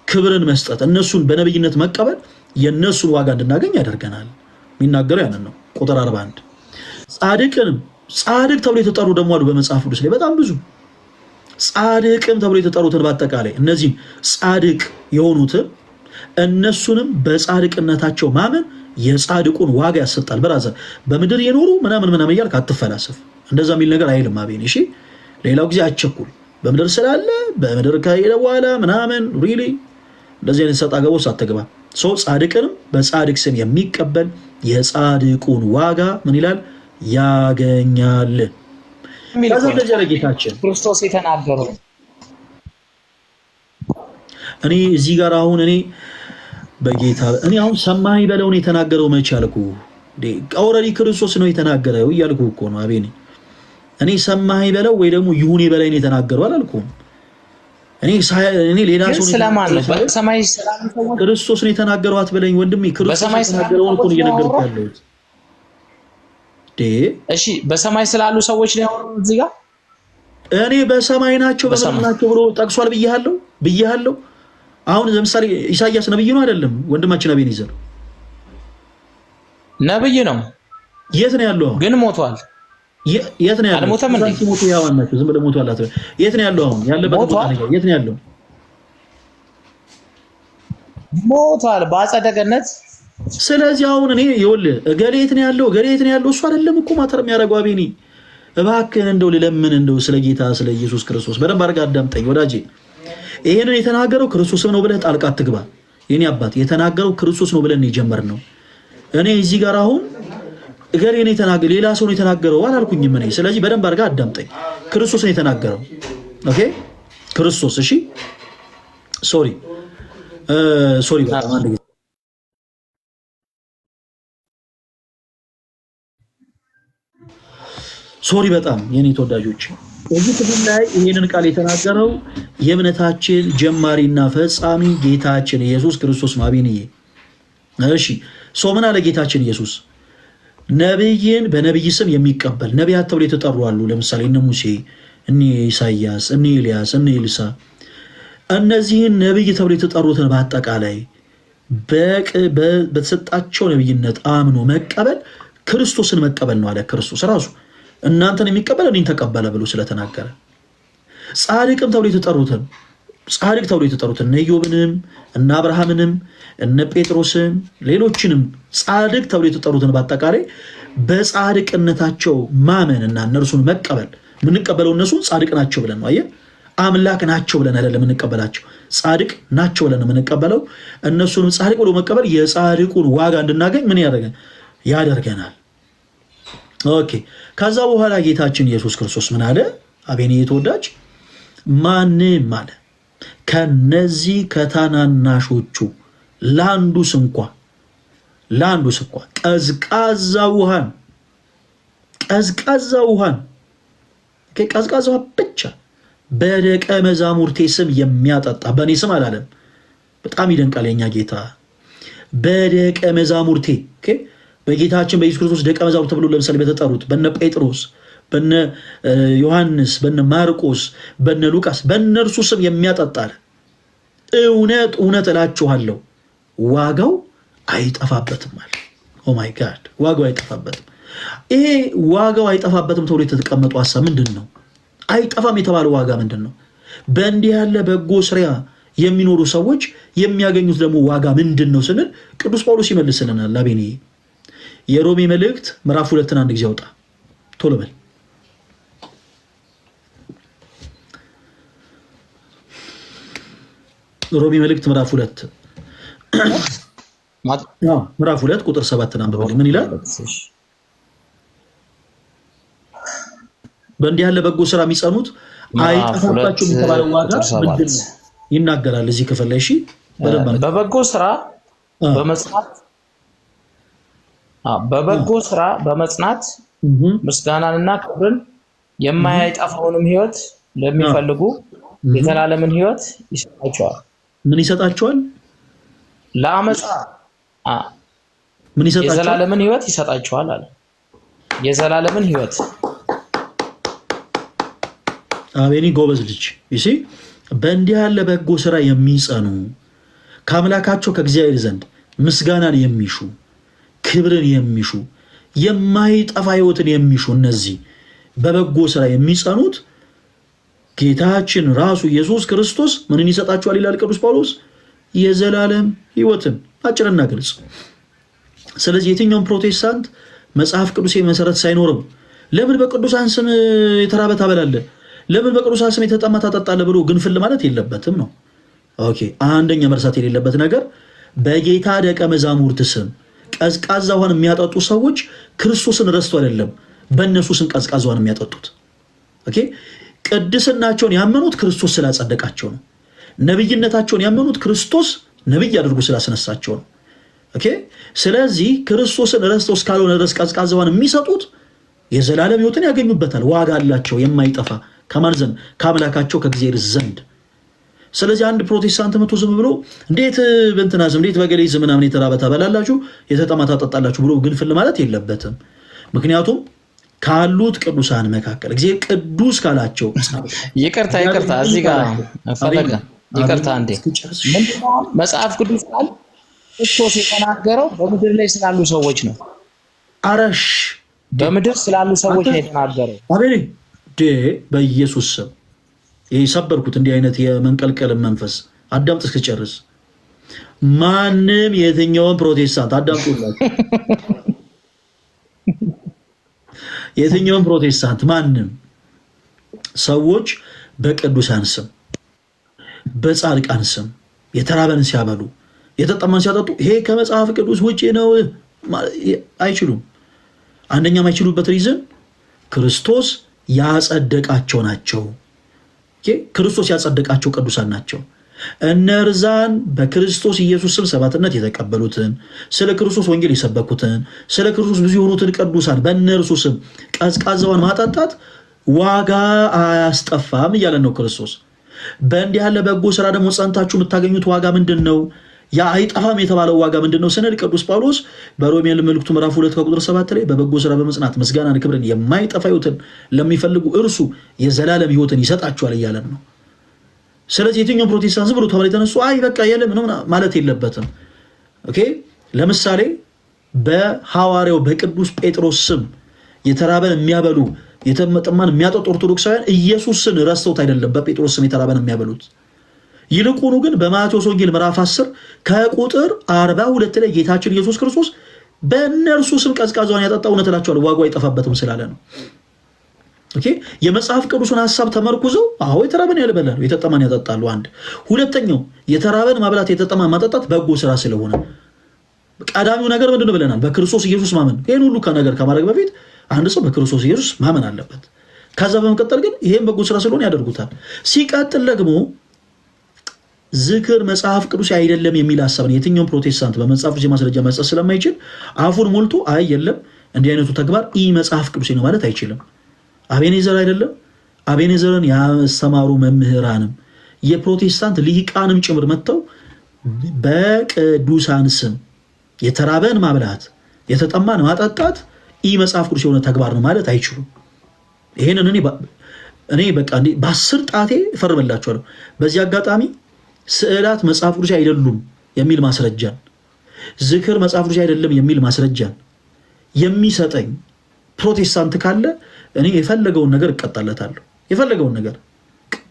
ክብርን መስጠት እነሱን በነብይነት መቀበል የነሱን ዋጋ እንድናገኝ ያደርገናል። የሚናገረው ያንን ነው። ቁጥር 41 ጻድቅንም ጻድቅ ተብሎ የተጠሩ ደግሞ አሉ በመጽሐፍ ቅዱስ ላይ በጣም ብዙ ጻድቅም ተብሎ የተጠሩትን በአጠቃላይ እነዚህም ጻድቅ የሆኑትን እነሱንም በጻድቅነታቸው ማመን የጻድቁን ዋጋ ያሰጣል። በራዘር በምድር የኖሩ ምናምን እያልክ አትፈላሰፍ። እንደዛ የሚል ነገር አይልም አቤን። እሺ ሌላው ጊዜ አቸኩል። በምድር ስላለ በምድር ከሄደ በኋላ ምናምን ሪሊ እንደዚህ አይነት ሰጣ ገቦ ሳትገባ ሰው ጻድቅንም በጻድቅ ስም የሚቀበል የጻድቁን ዋጋ ምን ይላል ያገኛል። ከዛ ደረጃ ጌታችን ክርስቶስ የተናገረው እኔ እዚህ ጋር አሁን እኔ በጌታ እኔ አሁን ሰማይ በለውን የተናገረው መች አልኩ ኦልሬዲ ክርስቶስ ነው የተናገረው እያልኩ እኮ ነው አቤኔ። እኔ ሰማይ በለው ወይ ደግሞ ይሁን በላይ ነው የተናገረው አላልኩም። እኔ ሌላ ሰው ስለማን ነው በሰማይ ስላሉ ክርስቶስ ነው የተናገረው አትበለኝ ወንድሜ። ክርስቶስ የተናገረው እኮ ነው እየነገርኩህ ያለሁት። እሺ በሰማይ ስላሉ ሰዎች ላይ አወራን እዚህ ጋር እኔ በሰማይ ናቸው በሰማይ ናቸው ብሎ ጠቅሷል ብያለሁ። አሁን ለምሳሌ ኢሳያስ ነብይ ነው አይደለም? ወንድማችን አቤኔዘር ነብይ ነው። የት ነው ያለው? ግን ሞቷል። የት ነው ያለው? አልሞተም እንዴ? ሞቱ ያዋን ናቸው ዝም ብለው ሞቷል አትበል። የት ነው ያለው? አሁን ያለበት ቦታ ነው። የት ነው ያለው? ሞቷል በአጸደ ገነት። ስለዚህ አሁን እኔ ይኸውልህ እገሌ የት ነው ያለው እሱ አይደለም እኮ ማተር የሚያደርገው አቤኔ። እባክህን እንደው ልለምን እንደው ስለ ጌታ ስለ ኢየሱስ ክርስቶስ በደንብ አድርገህ አዳምጠኝ ወዳጄ። ይሄንን የተናገረው ክርስቶስ ነው ብለህ ጣልቃ አትግባ። የኔ አባት የተናገረው ክርስቶስ ነው ብለን የጀመርነው። እኔ እዚህ ጋር አሁን እገሌ ነው የተናገረው ሌላ ሰው ነው የተናገረው አላልኩኝም እኔ። ስለዚህ በደንብ አድርገህ አዳምጠኝ። ክርስቶስ ነው የተናገረው። ኦኬ ክርስቶስ። እሺ ሶሪ በጣም አንድ ጊዜ ሶሪ በጣም የኔ ተወዳጆች እዚህ ክፍል ላይ ይሄንን ቃል የተናገረው የእምነታችን ጀማሪና ፈጻሚ ጌታችን ኢየሱስ ክርስቶስ ማቢንዬ። እሺ ሰው ምን አለ ጌታችን ኢየሱስ? ነብይን በነብይ ስም የሚቀበል ነቢያት ተብሎ የተጠሩ አሉ። ለምሳሌ እነ ሙሴ፣ እነ ኢሳያስ፣ እነ ኤልያስ፣ እነ ኤልሳ እነዚህን ነብይ ተብሎ የተጠሩትን በአጠቃላይ በተሰጣቸው ነብይነት አምኖ መቀበል ክርስቶስን መቀበል ነው አለ ክርስቶስ ራሱ። እናንተን የሚቀበል እኔን ተቀበለ ብሎ ስለተናገረ ጻድቅም ተብሎ የተጠሩትን እነ ኢዮብንም እነ አብርሃምንም እነ ጴጥሮስን ሌሎችንም ጻድቅ ተብሎ የተጠሩትን በአጠቃላይ በጻድቅነታቸው ማመንና እነርሱን መቀበል የምንቀበለው እነሱን ጻድቅ ናቸው ብለን ነው። አየህ አምላክ ናቸው ብለን አይደለም የምንቀበላቸው ጻድቅ ናቸው ብለን የምንቀበለው። እነሱንም ጻድቅ ብሎ መቀበል የጻድቁን ዋጋ እንድናገኝ ምን ያደርገናል። ኦኬ ከዛ በኋላ ጌታችን ኢየሱስ ክርስቶስ ምን አለ? አቤኔ የተወዳጅ ማንም አለ ከነዚህ ከታናናሾቹ ለአንዱስ እንኳ ቀዝቃዛ ውሃን ቀዝቃዛ ውሃ ብቻ በደቀ መዛሙርቴ ስም የሚያጠጣ በእኔ ስም አላለም። በጣም ይደንቃል የኛ ጌታ። በደቀ መዛሙርቴ በጌታችን በኢየሱስ ክርስቶስ ደቀ መዛሙርት ተብሎ ለምሳሌ በተጠሩት በነ ጴጥሮስ፣ በነ ዮሐንስ፣ በነ ማርቆስ፣ በነ ሉቃስ በእነርሱ ስም የሚያጠጣል እውነት እውነት እላችኋለሁ ዋጋው አይጠፋበትም አለ። ኦ ማይ ጋድ ዋጋው አይጠፋበትም። ይሄ ዋጋው አይጠፋበትም ተብሎ የተቀመጠው ሐሳብ ምንድን ነው? አይጠፋም የተባለው ዋጋ ምንድን ነው? በእንዲህ ያለ በጎ ስራ የሚኖሩ ሰዎች የሚያገኙት ደግሞ ዋጋ ምንድን ነው ስንል ቅዱስ ጳውሎስ ይመልስልናል። አቤኔ የሮሜ መልእክት ምዕራፍ 2 አንድ ጊዜ አውጣ ቶሎ በል። ሮሜ መልእክት ምዕራፍ 2 ቁጥር 7 አንብበልኝ። ምን ይላል? በእንዲህ ያለ በጎ ስራ የሚጸኑት አይጠፋባቸውም የተባለው ዋጋ ምንድን ነው ይናገራል እዚህ ክፍል ላይ። እሺ በበጎ ስራ በመጽናት ምስጋናንና ክብርን የማይጠፋውንም ሕይወት ለሚፈልጉ የዘላለምን ሕይወት ይሰጣቸዋል። ምን ይሰጣቸዋል? ለአመፃ ምን ይሰጣቸዋል? የዘላለምን ሕይወት ይሰጣቸዋል አለ። የዘላለምን ሕይወት አቤኒ ጎበዝ ልጅ ይሲ በእንዲህ ያለ በጎ ስራ የሚጸኑ ከአምላካቸው ከእግዚአብሔር ዘንድ ምስጋናን የሚሹ ክብርን የሚሹ የማይጠፋ ሕይወትን የሚሹ እነዚህ በበጎ ስራ የሚጸኑት ጌታችን ራሱ ኢየሱስ ክርስቶስ ምንን ይሰጣቸዋል ይላል ቅዱስ ጳውሎስ? የዘላለም ሕይወትን። አጭርና ግልጽ። ስለዚህ የትኛውም ፕሮቴስታንት መጽሐፍ ቅዱስ መሰረት ሳይኖርም ለምን በቅዱሳን ስም የተራበ ታበላለህ፣ ለምን በቅዱሳን ስም የተጠማ ታጠጣለህ ብሎ ግንፍል ማለት የለበትም ነው። ኦኬ። አንደኛ መርሳት የሌለበት ነገር በጌታ ደቀ መዛሙርት ስም ቀዝቃዛ ውሃን የሚያጠጡ ሰዎች ክርስቶስን ረስቶ አይደለም በእነሱ ስም ቀዝቃዛ ውሃን የሚያጠጡት። ኦኬ። ቅድስናቸውን ያመኑት ክርስቶስ ስላጸደቃቸው ነው። ነብይነታቸውን ያመኑት ክርስቶስ ነብይ አድርጎ ስላስነሳቸው ነው። ኦኬ። ስለዚህ ክርስቶስን ረስተው እስካልሆነ ድረስ ቀዝቃዛ ውሃን የሚሰጡት የዘላለም ሕይወትን ያገኙበታል። ዋጋ አላቸው የማይጠፋ ከማን ዘንድ? ከአምላካቸው ከእግዚአብሔር ዘንድ። ስለዚህ አንድ ፕሮቴስታንት መቶ ዝም ብሎ እንዴት በእንትና ስም እንዴት በገሌ ስም ምናምን የተራበ ታበላላችሁ የተጠማ ታጠጣላችሁ ብሎ ግንፍል ማለት የለበትም። ምክንያቱም ካሉት ቅዱሳን መካከል እግዚአብሔር ቅዱስ ካላቸው ይቅርታ እዚህ ጋር ፈለገ ይቅርታ እንዴ መጽሐፍ ቅዱስ ቃል ክርስቶስ የተናገረው በምድር ላይ ስላሉ ሰዎች ነው። አረሽ በምድር ስላሉ ሰዎች ነው የተናገረው። አቤኔ በኢየሱስ ስም የሰበርኩት እንዲህ አይነት የመንቀልቀል መንፈስ አዳምጥ እስክጨርስ። ማንም የትኛውን ፕሮቴስታንት አዳምጡላችሁ፣ የትኛውን ፕሮቴስታንት ማንም ሰዎች በቅዱሳን ስም በጻድቃን ስም የተራበን ሲያበሉ የተጠማን ሲያጠጡ ይሄ ከመጽሐፍ ቅዱስ ውጪ ነው አይችሉም። አንደኛ የማይችሉበት ሪዝን ክርስቶስ ያጸደቃቸው ናቸው። ክርስቶስ ያጸደቃቸው ቅዱሳን ናቸው። እነርዛን በክርስቶስ ኢየሱስ ስም ሰባትነት የተቀበሉትን ስለ ክርስቶስ ወንጌል የሰበኩትን ስለ ክርስቶስ ብዙ የሆኑትን ቅዱሳን በእነርሱ ስም ቀዝቃዛውን ማጠጣት ዋጋ አያስጠፋም እያለን ነው ክርስቶስ። በእንዲህ ያለ በጎ ስራ ደግሞ ጸንታችሁ የምታገኙት ዋጋ ምንድን ነው? ያ አይጠፋም የተባለው ዋጋ ምንድን ነው ስንል ቅዱስ ጳውሎስ በሮሜ መልእክቱ ምዕራፍ 2 ከቁጥር 7 ላይ በበጎ ስራ በመጽናት ምስጋናን ክብርን የማይጠፋ ሕይወትን ለሚፈልጉ እርሱ የዘላለም ሕይወትን ይሰጣቸዋል እያለን ነው። ስለዚህ የትኛው ፕሮቴስታንት ዝም ብሎ ተባለ የተነሱ አይ በቃ የለም ማለት የለበትም። ኦኬ። ለምሳሌ በሐዋርያው በቅዱስ ጴጥሮስ ስም የተራበን የሚያበሉ የተጠማን የሚያጠጡ ኦርቶዶክሳውያን ኢየሱስን ረስተውት አይደለም በጴጥሮስ ስም የተራበን የሚያበሉት። ይልቁኑ ግን በማቴዎስ ወንጌል ምዕራፍ 10 ከቁጥር 42 ላይ ጌታችን ኢየሱስ ክርስቶስ በእነርሱ ስም ቀዝቃዛውን ያጠጣ እውነት እላችኋለሁ ዋጋው አይጠፋበትም ስላለ ነው። ኦኬ። የመጽሐፍ ቅዱስን ሐሳብ ተመርኩዘው አዎ የተራበን ያበላሉ የተጠማን ያጠጣሉ። አንድ ሁለተኛው የተራበን ማብላት የተጠማን ማጠጣት በጎ ስራ ስለሆነ ቀዳሚው ነገር ምንድነው ብለናል? በክርስቶስ ኢየሱስ ማመን። ይሄን ሁሉ ከነገር ከማድረግ በፊት አንድ ሰው በክርስቶስ ኢየሱስ ማመን አለበት። ከዛ በመቀጠል ግን ይሄን በጎ ስራ ስለሆነ ያደርጉታል። ሲቀጥል ደግሞ ዝክር መጽሐፍ ቅዱስ አይደለም የሚል ሐሳብ ነው። የትኛውም ፕሮቴስታንት በመጽሐፍ ቅዱስ ማስረጃ መስጠት ስለማይችል አፉን ሞልቶ አይ የለም እንዲህ አይነቱ ተግባር ኢ መጽሐፍ ቅዱስ ነው ማለት አይችልም። አቤኔዘር አይደለም አቤኔዘርን ያስተማሩ መምህራንም የፕሮቴስታንት ሊቃንም ጭምር መጥተው በቅዱሳን ስም የተራበን ማብላት የተጠማን ማጠጣት ኢ መጽሐፍ ቅዱስ የሆነ ተግባር ነው ማለት አይችሉም። ይሄንን እኔ በቃ በ10 ጣቴ እፈርምላቸዋለሁ። በዚህ አጋጣሚ ስዕላት መጽሐፍ ቅዱስ አይደሉም የሚል ማስረጃን፣ ዝክር መጽሐፍ ቅዱስ አይደለም የሚል ማስረጃን የሚሰጠኝ ፕሮቴስታንት ካለ እኔ የፈለገውን ነገር እቀጣለታለሁ። የፈለገውን ነገር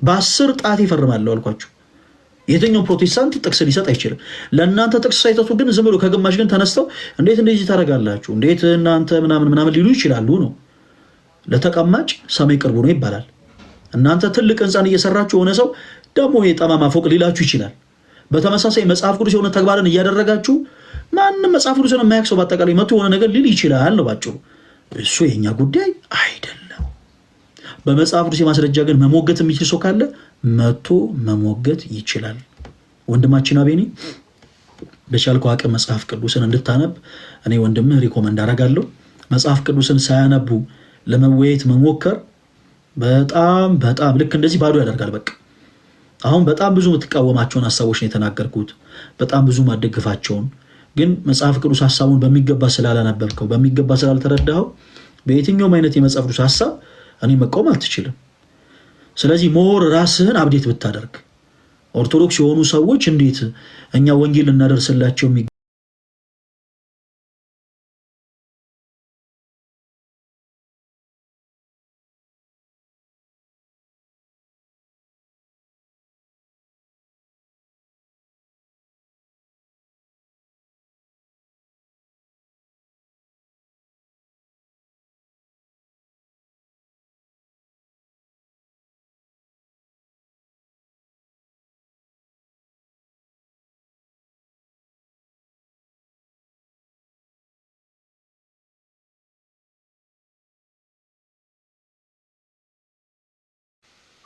በ10 ጣቴ እፈርማለሁ አልኳችሁ። የትኛው ፕሮቴስታንት ጥቅስ ሊሰጥ አይችልም። ለእናንተ ጥቅስ ሳይሰጡ ግን ዝም ብሎ ከግማሽ ግን ተነስተው እንዴት እንደዚህ ታደርጋላችሁ እንዴት እናንተ ምናምን ሊሉ ይችላሉ ነው። ለተቀማጭ ሰማይ ቅርቡ ነው ይባላል። እናንተ ትልቅ ህንፃን እየሰራችሁ የሆነ ሰው ደግሞ የጠማማ ፎቅ ሊላችሁ ይችላል። በተመሳሳይ መጽሐፍ ቅዱስ የሆነ ተግባርን እያደረጋችሁ ማንም መጽሐፍ ቅዱስን የማያውቅ ሰው በአጠቃላይ መቶ የሆነ ነገር ሊል ይችላል ነው ባጭሩ። እሱ የኛ ጉዳይ አይደለም። በመጽሐፍ ቅዱስ የማስረጃ ግን መሞገት የሚችል ሰው ካለ መቶ መሞገት ይችላል። ወንድማችን አቤኔ በቻልከው አቅም መጽሐፍ ቅዱስን እንድታነብ እኔ ወንድምህ ሪኮመንድ አደርጋለሁ። መጽሐፍ ቅዱስን ሳያነቡ ለመወያየት መሞከር በጣም ልክ እንደዚህ ባዶ ያደርጋል። በቃ አሁን በጣም ብዙ የምትቃወማቸውን ሀሳቦች ነው የተናገርኩት፣ በጣም ብዙ ማደግፋቸውን። ግን መጽሐፍ ቅዱስ ሀሳቡን በሚገባ ስላላነበብከው፣ በሚገባ ስላልተረዳኸው በየትኛውም አይነት የመጽሐፍ ቅዱስ ሀሳብ እኔ መቃወም አትችልም። ስለዚህ ሞር ራስህን አብዴት ብታደርግ ኦርቶዶክስ የሆኑ ሰዎች እንዴት እኛ ወንጌል ልናደርስላቸው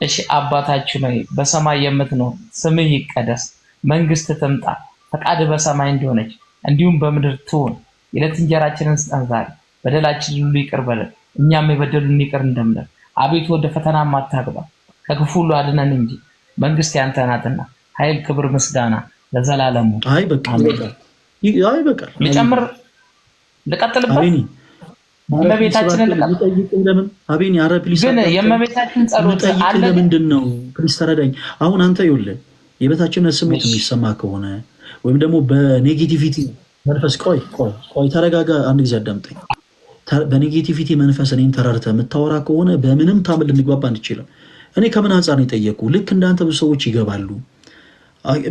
እሺ አባታችን ሆይ በሰማይ የምትኖር ስምህ ይቀደስ፣ መንግስት ትምጣ፣ ፈቃድ በሰማይ እንደሆነች እንዲሁም በምድር ትሁን። የዕለት እንጀራችንን ስጠን ዛሬ፣ በደላችንን ሁሉ ይቅር በለን እኛም የበደሉንን ይቅር እንደምንል። አቤቱ ወደ ፈተና አታግባን ከክፉ ሁሉ አድነን እንጂ መንግስት ያንተ ናትና፣ ኃይል፣ ክብር፣ ምስጋና ለዘላለሙ። አይ በቃ ልጨምር ልቀጥልበት? የእመቤታችንን አቤኒ አረብ ግን የእመቤታችን ጸሎት አለ። ለምንድን ነው ፕሊስ ተረዳኝ። አሁን አንተ ይኸውልህ የበታችነት ስሜት የሚሰማ ከሆነ ወይም ደግሞ በኔጌቲቪቲ መንፈስ ቆይ ተረጋጋ፣ አንድ ጊዜ አዳምጠኝ። በኔጌቲቪቲ መንፈስ እኔን ተረድተህ የምታወራ ከሆነ በምንም ታምር ልንግባባ አንችልም። እኔ ከምን አንጻር ነው የጠየቁ? ልክ እንዳንተ ብዙ ሰዎች ይገባሉ።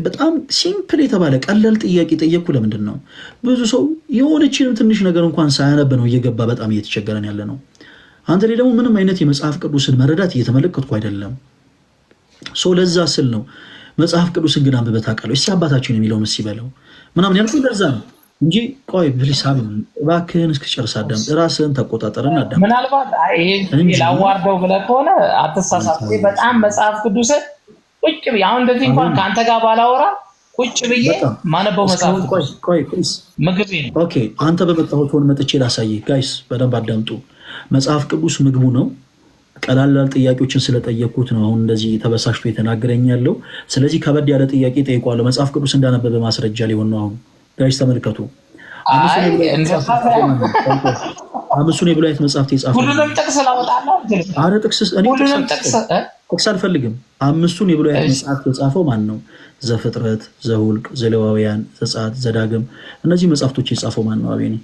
በጣም ሲምፕል የተባለ ቀላል ጥያቄ ጠየቅኩ። ለምንድን ነው ብዙ ሰው የሆነችንም ትንሽ ነገር እንኳን ሳያነብ ነው እየገባ በጣም እየተቸገረን ያለ ነው። አንተ ላይ ደግሞ ምንም አይነት የመጽሐፍ ቅዱስን መረዳት እየተመለከትኩ አይደለም። ሰው ለዛ ስል ነው መጽሐፍ ቅዱስን ግን አንብበህ ታውቃለህ? እስኪ አባታችን የሚለውን እስኪ በለው ምናምን ያልኩህ ለዛ ነው እንጂ ቆይ ብሊስ እባክህን እስክጨርስ አዳምጥ፣ ራስህን ተቆጣጠርና አዳምጥ። ምናልባት ይሄ ላዋርደው ብለህ ከሆነ አትሳሳት። በጣም መጽሐፍ ቅዱስን ቁጭ ብዬ አሁን እንደዚህ እንኳን ከአንተ ጋር ባላወራ ቁጭ ብዬ ማነበው መጽሐፍ ምግቤ ነው። ኦኬ አንተ በመጣሁት ሆን መጥቼ ላሳይህ። ጋይስ በደንብ አዳምጡ። መጽሐፍ ቅዱስ ምግቡ ነው። ቀላላል ጥያቄዎችን ስለጠየቅኩት ነው አሁን እንደዚህ ተበሳሽቶ የተናገረኝ ያለው። ስለዚህ ከበድ ያለ ጥያቄ ጠይቋለሁ። መጽሐፍ ቅዱስ እንዳነበበ ማስረጃ ሊሆን ነው። አሁን ጋይስ ተመልከቱ። አምስቱን የብሉያት መጽሐፍት የጻፈው ሁሉንም ጥቅስ ላወጣለሁ። አረ ጥቅስ አልፈልግም። አምስቱን የብሉያት መጽሐፍት የጻፈው ማን ነው? ዘፍጥረት፣ ዘሁልቅ፣ ዘሌዋውያን፣ ዘጸአት፣ ዘዳግም። እነዚህ መጽሐፍቶች የጻፈው ማን ነው? አቤኔ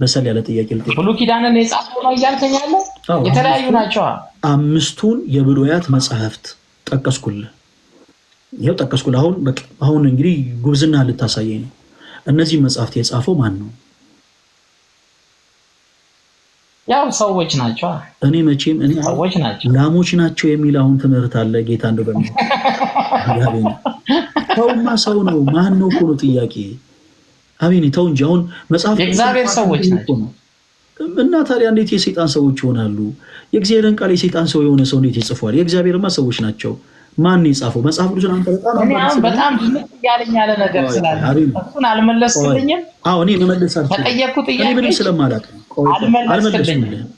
በሰል ያለ ጥያቄ ልጠይቅ። ብሉይ ኪዳንን የጻፈው ነው እያልከኝ ያለው? የተለያዩ ናቸው። አምስቱን የብሉያት መጽሐፍት ጠቀስኩልህ። ይኸው ጠቀስኩልህ። አሁን እንግዲህ ጉብዝና ልታሳየኝ ነው። እነዚህ መጽሐፍት የጻፈው ማን ነው? ያው ሰዎች ናቸው። እኔ መቼም ሰዎች ናቸው፣ ላሞች ናቸው የሚል አሁን ትምህርት አለ። ጌታ እንደው ሰውማ ሰው ነው። ማን ነው እኮ ነው ጥያቄ። አቤኔ ተው እንጂ አሁን መጽሐፍ የእግዚአብሔር ሰዎች ናቸው እና ታዲያ እንዴት የሰይጣን ሰዎች ይሆናሉ? የእግዚአብሔርን ቃል የሰይጣን ሰው የሆነ ሰው እንዴት ይጽፏል? የእግዚአብሔርማ ሰዎች ናቸው። ማን የጻፈው መጽሐፍ ቅዱስን? አንተ በጣም ያለኝ ያለ ነገር ስላለ እሱን አልመለስክልኝም። እኔ መመለስ አልችልም። ተጠየቅኩት ጥያቄ ምንም ስለማላውቅ አልመለስክልኝም።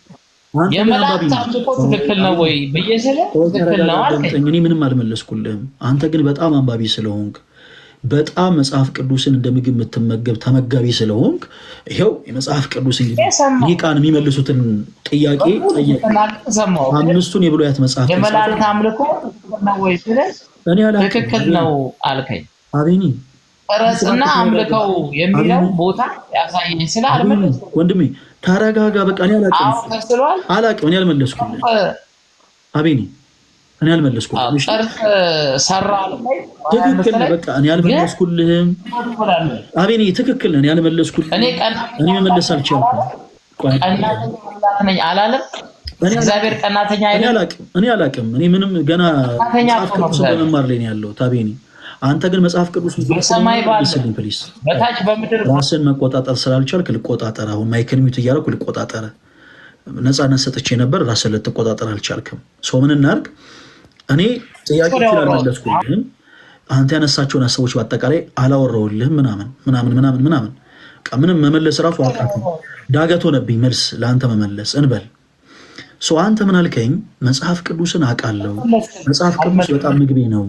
የመላእክት አምልኮ ትክክል ነው ወይ ብዬ ስልህ ትክክል ነው አልከኝ። እኔ ምንም አልመለስኩልህም። አንተ ግን በጣም አንባቢ ስለሆንክ በጣም መጽሐፍ ቅዱስን እንደ ምግብ የምትመገብ ተመጋቢ ስለሆንክ ይኸው የመጽሐፍ ቅዱስ ሊቃን የሚመልሱትን ጥያቄ ጠየቅ። አምስቱን የብሉያት መጽሐፍ የመላእክት አምልኮ ነው ወይ ስልህ ትክክል ነው አልከኝ። አቤኒ ቀረጽና አምልከው የሚለው ቦታ ያሳየኝ ስለ አልመለስኩም። ወንድሜ ተረጋጋ። በቃ እኔ አላውቅም። እኔ አልመለስኩም። አቤኒ እኔ አልመለስኩልህም። ትክክል ነህ። በቃ እኔ አልመለስኩልህም። አቤኔ ትክክል ነህ። እኔ አልመለስኩልህም። እኔ መመለስ አልቻልኩም። እግዚአብሔር ቀናተኛ አይደለም። እኔ አላውቅም። እኔ ምንም ገና መጽሐፍ ቅዱስ በመማር ላይ ነው ያለሁት። አቤኔ አንተ ግን መጽሐፍ ቅዱስ ስልኝ ፕሊስ። ራስን መቆጣጠር ስላልቻልክ ልቆጣጠር። አሁን ማይክል ሚዩት እያደረኩ ልቆጣጠር። ነፃነት ሰጥቼ ነበር። ራስን ልትቆጣጠር አልቻልክም። ሰው ምን እናድርግ? እኔ ጥያቄዎችን አልመለስኩልህም። አንተ ያነሳቸውን ሀሳቦች በአጠቃላይ አላወራሁልህም። ምናምን ምንም መመለስ ራሱ አቃተኝ። ዳገት ሆነብኝ መልስ ለአንተ መመለስ እንበል። አንተ ምን አልከኝ? መጽሐፍ ቅዱስን አውቃለሁ፣ መጽሐፍ ቅዱስ በጣም ምግቤ ነው፣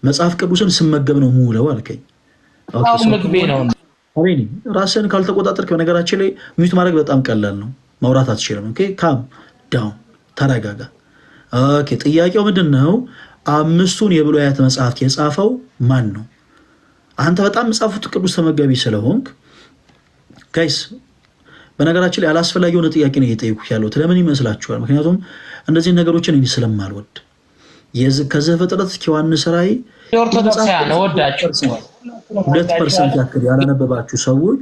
መጽሐፍ ቅዱስን ስመገብ ነው የምውለው አልከኝ። ምግቤ ነው። ራስን ካልተቆጣጠርክ በነገራችን ላይ ሚዩት ማድረግ በጣም ቀላል ነው። ማውራት አትችልም። ኦኬ ካም ዳውን ተረጋጋ። ኦኬ ጥያቄው ምንድን ነው? አምስቱን የብሉያት መጽሐፍት የጻፈው ማን ነው? አንተ በጣም መጽሐፍ ቅዱስ ተመጋቢ ስለሆንክ ጋይስ፣ በነገራችን ላይ አላስፈላጊ የሆነ ጥያቄ ነው እየጠየኩህ ያለሁት። ለምን ይመስላችኋል? ምክንያቱም እንደዚህ ነገሮችን እኔ ስለማልወድ ከዘፍጥረት እስከ ዮሐንስ ራእይ 2% ያክል ያላነበባችሁ ሰዎች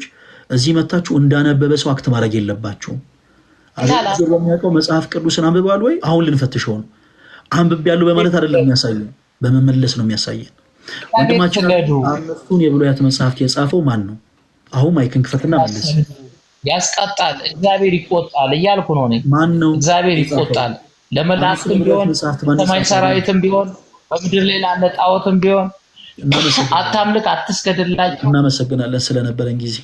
እዚህ መታችሁ እንዳነበበ ሰው አክት ማድረግ የለባችሁም። አለዚህ በሚያውቀው መጽሐፍ ቅዱስን አንብበዋል ወይ? አሁን ልንፈትሸው ነው። አንብቤያለሁ በማለት አይደለም የሚያሳየን፣ በመመለስ ነው የሚያሳየን። ወንድማችን አምስቱን የብሉያት መጽሐፍት የጻፈው ማን ነው? አሁን ማይክን ክፈትና መልስ። ያስቀጣል፣ እግዚአብሔር ይቆጣል እያልኩ ነው እኔ። ማን ነው? እግዚአብሔር ይቆጣል። ለመላእክትም ቢሆን ሰማይ ሰራዊትም ቢሆን በምድር ላይ ላለ ጣዖትም ቢሆን አታምልክ፣ አትስገድላቸው። እናመሰግናለን ስለነበረን ጊዜ።